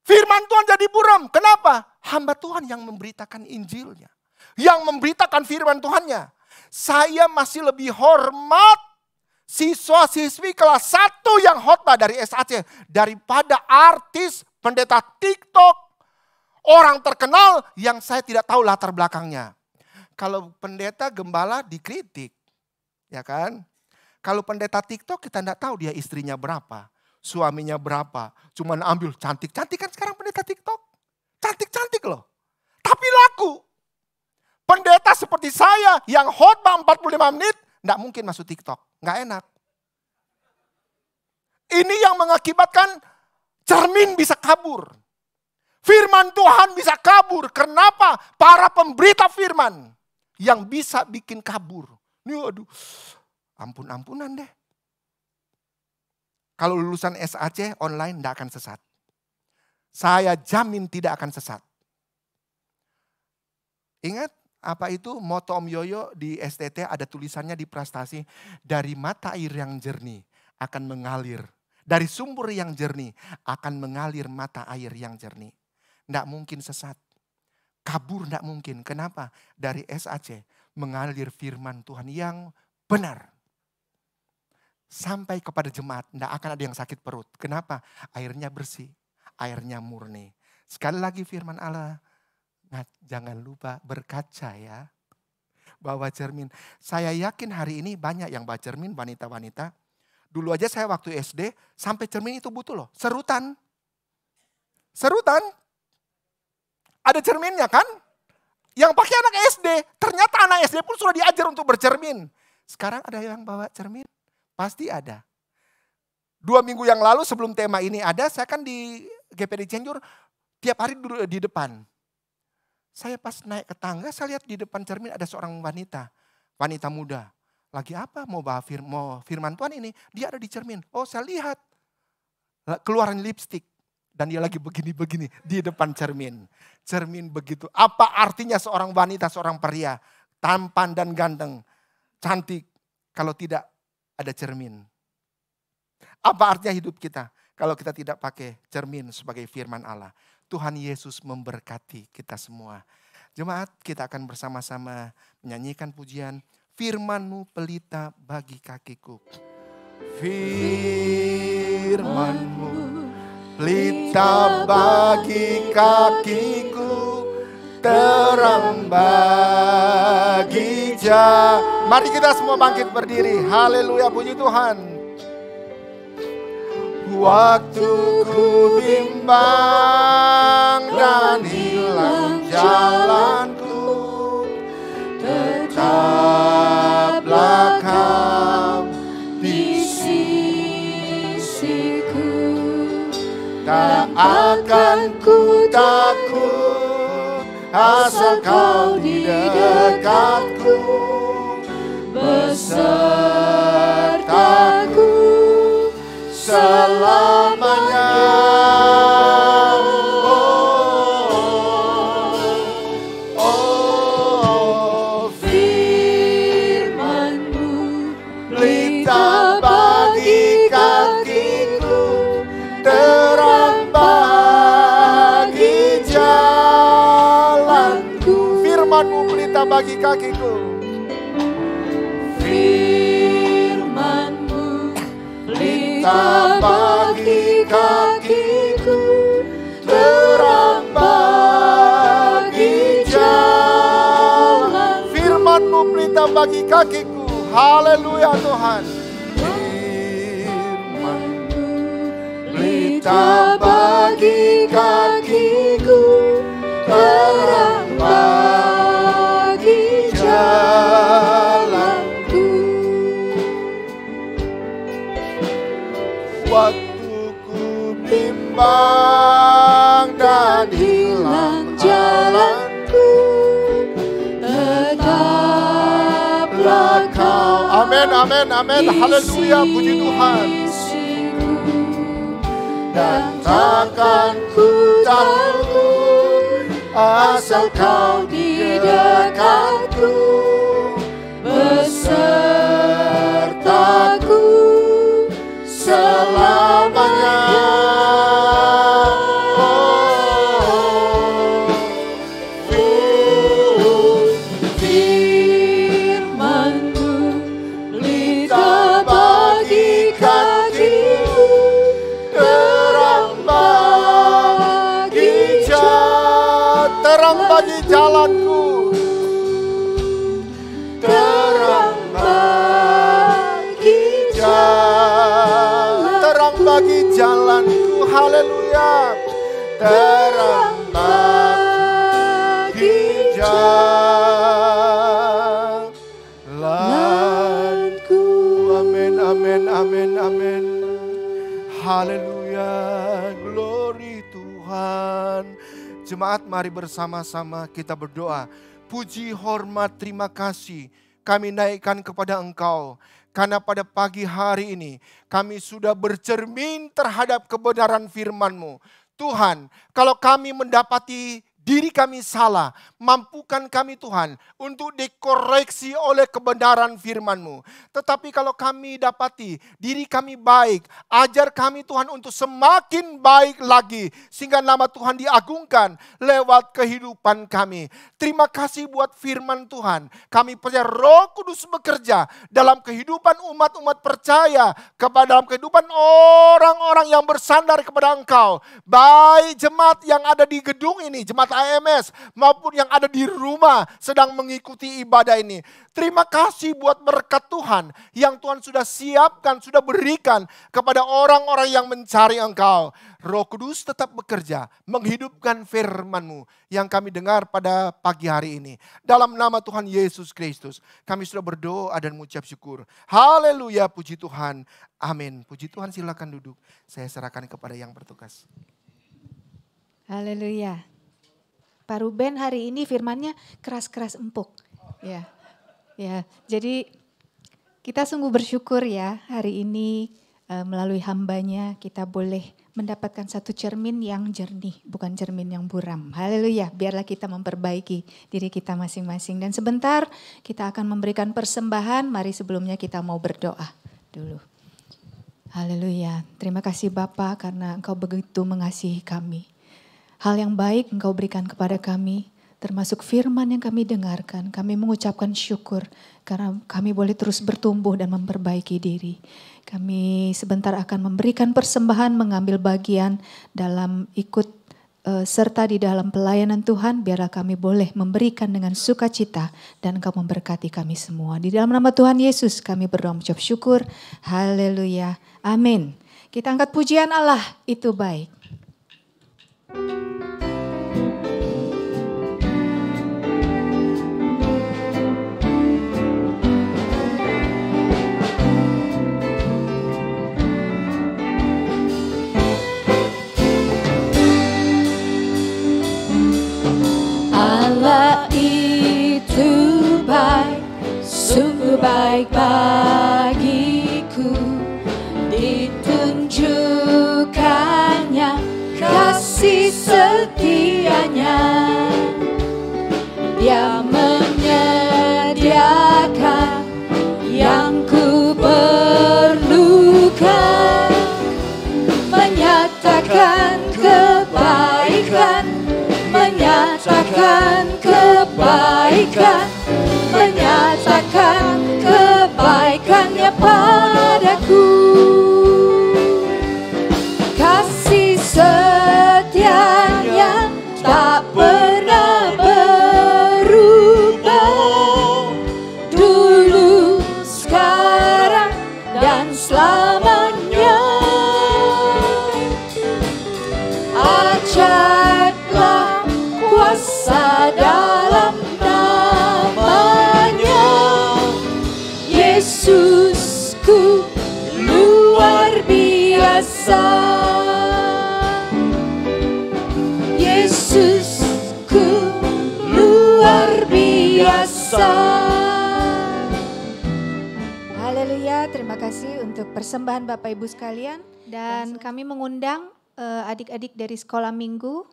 [SPEAKER 5] Firman Tuhan jadi buram. Kenapa? Hamba Tuhan yang memberitakan Injilnya. Yang memberitakan firman Tuhannya. Saya masih lebih hormat siswa-siswi kelas 1 yang khotbah dari SAC. Daripada artis, pendeta TikTok, orang terkenal yang saya tidak tahu latar belakangnya. Kalau pendeta gembala dikritik. Ya kan? Kalau pendeta TikTok kita tidak tahu dia istrinya berapa. Suaminya berapa. Cuman ambil cantik-cantik kan sekarang pendeta TikTok. Cantik-cantik loh. Tapi laku. Pendeta seperti saya yang khotbah 45 menit. Tidak mungkin masuk TikTok. Nggak enak. Ini yang mengakibatkan cermin bisa kabur. Firman Tuhan bisa kabur. Kenapa? Para pemberita firman. Yang bisa bikin kabur. Ini aduh. Ampun-ampunan deh. Kalau lulusan SAC online tidak akan sesat. Saya jamin tidak akan sesat. Ingat apa itu moto Om Yoyo di STT ada tulisannya di prestasi. Dari mata air yang jernih akan mengalir. Dari sumber yang jernih akan mengalir mata air yang jernih. Tidak mungkin sesat. Kabur tidak mungkin. Kenapa? Dari SAC mengalir firman Tuhan yang benar. Sampai kepada jemaat, tidak akan ada yang sakit perut. Kenapa? Airnya bersih, airnya murni. Sekali lagi firman Allah, jangan lupa berkaca ya. Bawa cermin. Saya yakin hari ini banyak yang bawa cermin, wanita-wanita. Dulu aja saya waktu SD, sampai cermin itu butuh loh. Serutan. Serutan. Ada cerminnya kan? Yang pakai anak SD. Ternyata anak SD pun sudah diajar untuk bercermin. Sekarang ada yang bawa cermin. Pasti ada. 2 minggu yang lalu sebelum tema ini ada, saya kan di GPD Cianjur tiap hari duduk di depan. Saya pas naik ke tangga, saya lihat di depan cermin ada seorang wanita. Wanita muda. Lagi apa? Mau firman Tuhan ini. Dia ada di cermin. Oh saya lihat. Keluaran lipstik. Dan dia lagi begini-begini di depan cermin. Cermin begitu. Apa artinya seorang wanita, seorang pria. Tampan dan ganteng. Cantik. Kalau tidak ada cermin. Apa artinya hidup kita kalau kita tidak pakai cermin sebagai firman Allah? Tuhan Yesus memberkati kita semua. Jemaat, kita akan bersama-sama menyanyikan pujian Firman-Mu pelita bagi kakiku. Firman-Mu pelita bagi kakiku, terang bagi jalan. Mari kita semua bangkit berdiri. Haleluya, puji Tuhan. Waktu ku bimbang dan hilang jalanku, tetaplah Kau di sisiku. Tak akan ku takut asal Kau di dekatku, besertaku selamanya. Oh, firman-Mu pelita bagi kakiku, terang bagi jalanku. Firman-Mu pelita bagi kakiku. Firman-Mu pelita bagi kakiku, terang bagi jalan. Firman-Mu pelita bagi kakiku. Haleluya Tuhan. Firman-Mu pelita bagi kakiku, terang bagi jalanku. Waktu ku bimbang dan hilang jalanku, tetaplah Kau. Amin, amin, amin. Haleluya, puji Tuhan. Dan takkan ku takut asal Kau di dekatku, besertaku selamanya. Firman-Mu pelita bagi kakiku, terang bagi jalanku, terang bagi jalanku. Haleluya, terang bagi jalanku. Amin, amin, amin, amin. Haleluya, glory Tuhan. Jemaat, mari bersama-sama kita berdoa. Puji, hormat, terima kasih kami naikkan kepada Engkau. Karena pada pagi hari ini kami sudah bercermin terhadap kebenaran firman-Mu. Tuhan, kalau kami mendapati diri kami salah, mampukan kami Tuhan untuk dikoreksi oleh kebenaran firman-Mu. Tetapi kalau kami dapati diri kami baik, ajar kami Tuhan untuk semakin baik lagi, sehingga nama Tuhan diagungkan lewat kehidupan kami. Terima kasih buat firman Tuhan. Kami percaya Roh Kudus bekerja dalam kehidupan umat-umat percaya, dalam kehidupan orang-orang yang bersandar kepada Engkau. Baik jemaat yang ada di gedung ini, jemaat AMS, maupun yang ada di rumah sedang mengikuti ibadah ini. Terima kasih buat berkat Tuhan yang Tuhan sudah siapkan, sudah berikan kepada orang-orang yang mencari Engkau. Roh Kudus tetap bekerja, menghidupkan firman-Mu yang kami dengar pada pagi hari ini. Dalam nama Tuhan Yesus Kristus, kami sudah berdoa dan mengucap syukur. Haleluya, puji Tuhan. Amin. Puji Tuhan, silakan duduk. Saya serahkan kepada yang bertugas.
[SPEAKER 1] Haleluya. Pak Ruben hari ini firmannya keras-keras empuk. Ya, jadi kita sungguh bersyukur ya hari ini melalui hambanya kita boleh mendapatkan satu cermin yang jernih, bukan cermin yang buram. Haleluya, biarlah kita memperbaiki diri kita masing-masing. Dan sebentar kita akan memberikan persembahan, mari sebelumnya kita mau berdoa dulu. Haleluya, terima kasih Bapa karena Engkau begitu mengasihi kami. Hal yang baik Engkau berikan kepada kami, termasuk firman yang kami dengarkan. Kami mengucapkan syukur karena kami boleh terus bertumbuh dan memperbaiki diri. Kami sebentar akan memberikan persembahan, mengambil bagian dalam ikut serta di dalam pelayanan Tuhan, biarlah kami boleh memberikan dengan sukacita dan Engkau memberkati kami semua. Di dalam nama Tuhan Yesus kami berdoa mengucap syukur. Haleluya. Amin. Kita angkat pujian Allah, itu baik. Allah itu baik, sungguh baik bagiku. Ditunjukkannya kasih setianya. Dia menyediakan yang ku perlukan, menyatakan kebaikan, menyatakan kebaikan, menyatakan kebaikannya padaku. Kasih setianya tak pernah berubah, dulu, sekarang, dan selamanya. Ajaiblah kuasa dalam namanya. Yesusku luar biasa. Yesusku luar biasa. Haleluya, terima kasih untuk persembahan Bapak Ibu sekalian. Dan kami mengundang adik-adik dari sekolah minggu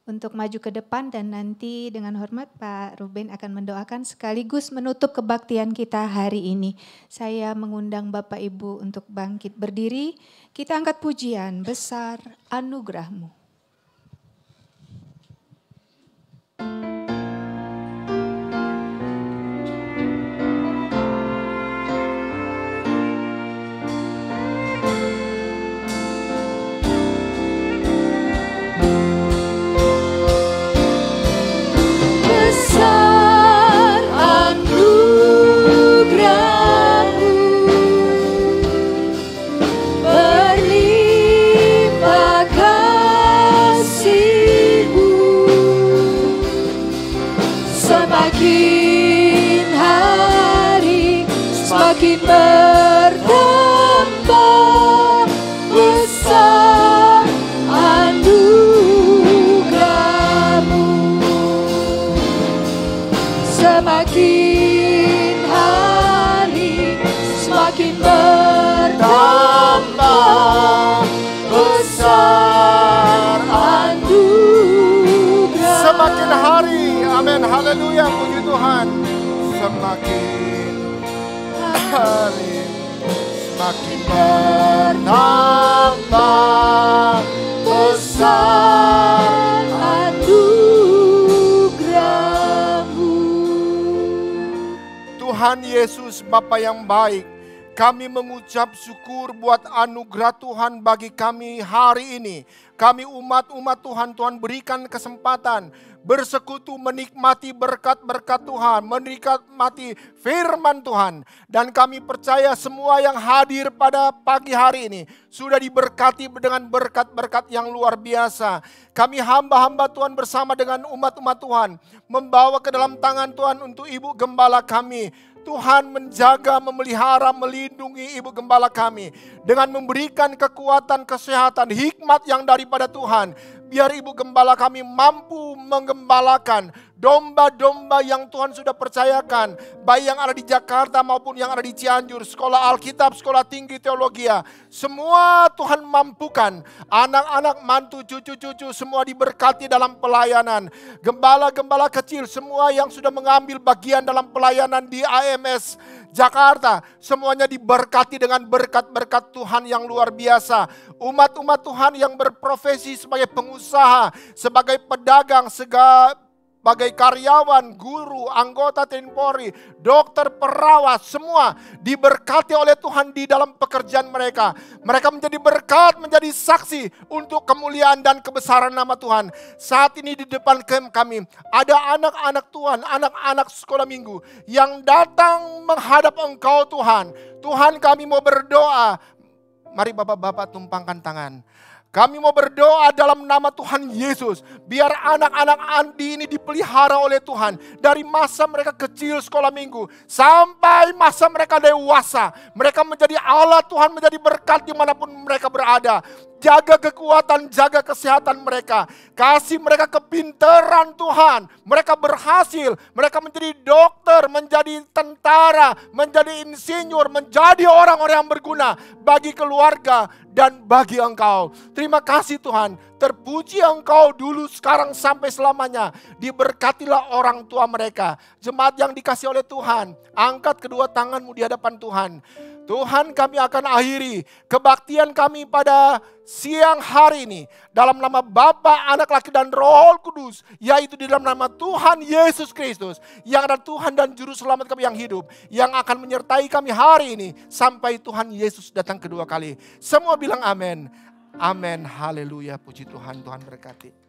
[SPEAKER 1] untuk maju ke depan, dan nanti dengan hormat Pak Ruben akan mendoakan sekaligus menutup kebaktian kita hari ini. Saya mengundang Bapak Ibu untuk bangkit berdiri. Kita angkat pujian, besar anugerah-Mu. Besar anugerah-Mu, berlimpah kasih-Mu, semakin hari semakin bertambah. Besar anugerah-Mu, semakin hari semakin bertambah. Besar anugerah.
[SPEAKER 5] Semakin hari, amin, haleluya, puji Tuhan. Semakin hari semakin bertambah.
[SPEAKER 1] Besar anugerah-Mu.
[SPEAKER 5] Tuhan Yesus Bapa yang baik, kami mengucap syukur buat anugerah Tuhan bagi kami hari ini. Kami umat-umat Tuhan, Tuhan berikan kesempatan bersekutu menikmati berkat-berkat Tuhan, menikmati firman Tuhan. Dan kami percaya semua yang hadir pada pagi hari ini sudah diberkati dengan berkat-berkat yang luar biasa. Kami hamba-hamba Tuhan bersama dengan umat-umat Tuhan membawa ke dalam tangan Tuhan untuk Ibu Gembala kami. Tuhan menjaga, memelihara, melindungi Ibu Gembala kami dengan memberikan kekuatan, kesehatan, hikmat yang daripada Tuhan. Biar Ibu Gembala kami mampu menggembalakan domba-domba yang Tuhan sudah percayakan, baik yang ada di Jakarta maupun yang ada di Cianjur, sekolah Alkitab, sekolah tinggi teologia. Semua Tuhan mampukan, anak-anak, mantu, cucu-cucu semua diberkati dalam pelayanan. Gembala-gembala kecil semua yang sudah mengambil bagian dalam pelayanan di AMS Jakarta, semuanya diberkati dengan berkat-berkat Tuhan yang luar biasa. Umat-umat Tuhan yang berprofesi sebagai pengusaha, sebagai pedagang, bagai karyawan, guru, anggota TNI Polri, dokter, perawat, semua diberkati oleh Tuhan di dalam pekerjaan mereka. Mereka menjadi berkat, menjadi saksi untuk kemuliaan dan kebesaran nama Tuhan. Saat ini di depan kami ada anak-anak Tuhan, anak-anak sekolah minggu yang datang menghadap Engkau Tuhan. Tuhan, kami mau berdoa. Mari bapak-bapak tumpangkan tangan. Kami mau berdoa dalam nama Tuhan Yesus. Biar anak-anak Andi ini dipelihara oleh Tuhan. Dari masa mereka kecil sekolah minggu. Sampai masa mereka dewasa. Mereka menjadi alat Tuhan, menjadi berkat dimanapun mereka berada. Jaga kekuatan, jaga kesehatan mereka. Kasih mereka kepintaran Tuhan. Mereka berhasil. Mereka menjadi dokter, menjadi tentara, menjadi insinyur, menjadi orang-orang yang berguna bagi keluarga dan bagi Engkau. Terima kasih Tuhan. Terpuji Engkau dulu, sekarang, sampai selamanya. Diberkatilah orang tua mereka. Jemaat yang dikasih oleh Tuhan, angkat kedua tanganmu di hadapan Tuhan. Tuhan, kami akan akhiri kebaktian kami pada siang hari ini dalam nama Bapa, Anak, Laki, dan Roh Kudus, yaitu di dalam nama Tuhan Yesus Kristus yang adalah Tuhan dan Juru Selamat kami yang hidup, yang akan menyertai kami hari ini sampai Tuhan Yesus datang kedua kali. Semua bilang amin. Amin. Haleluya. Puji Tuhan. Tuhan berkati.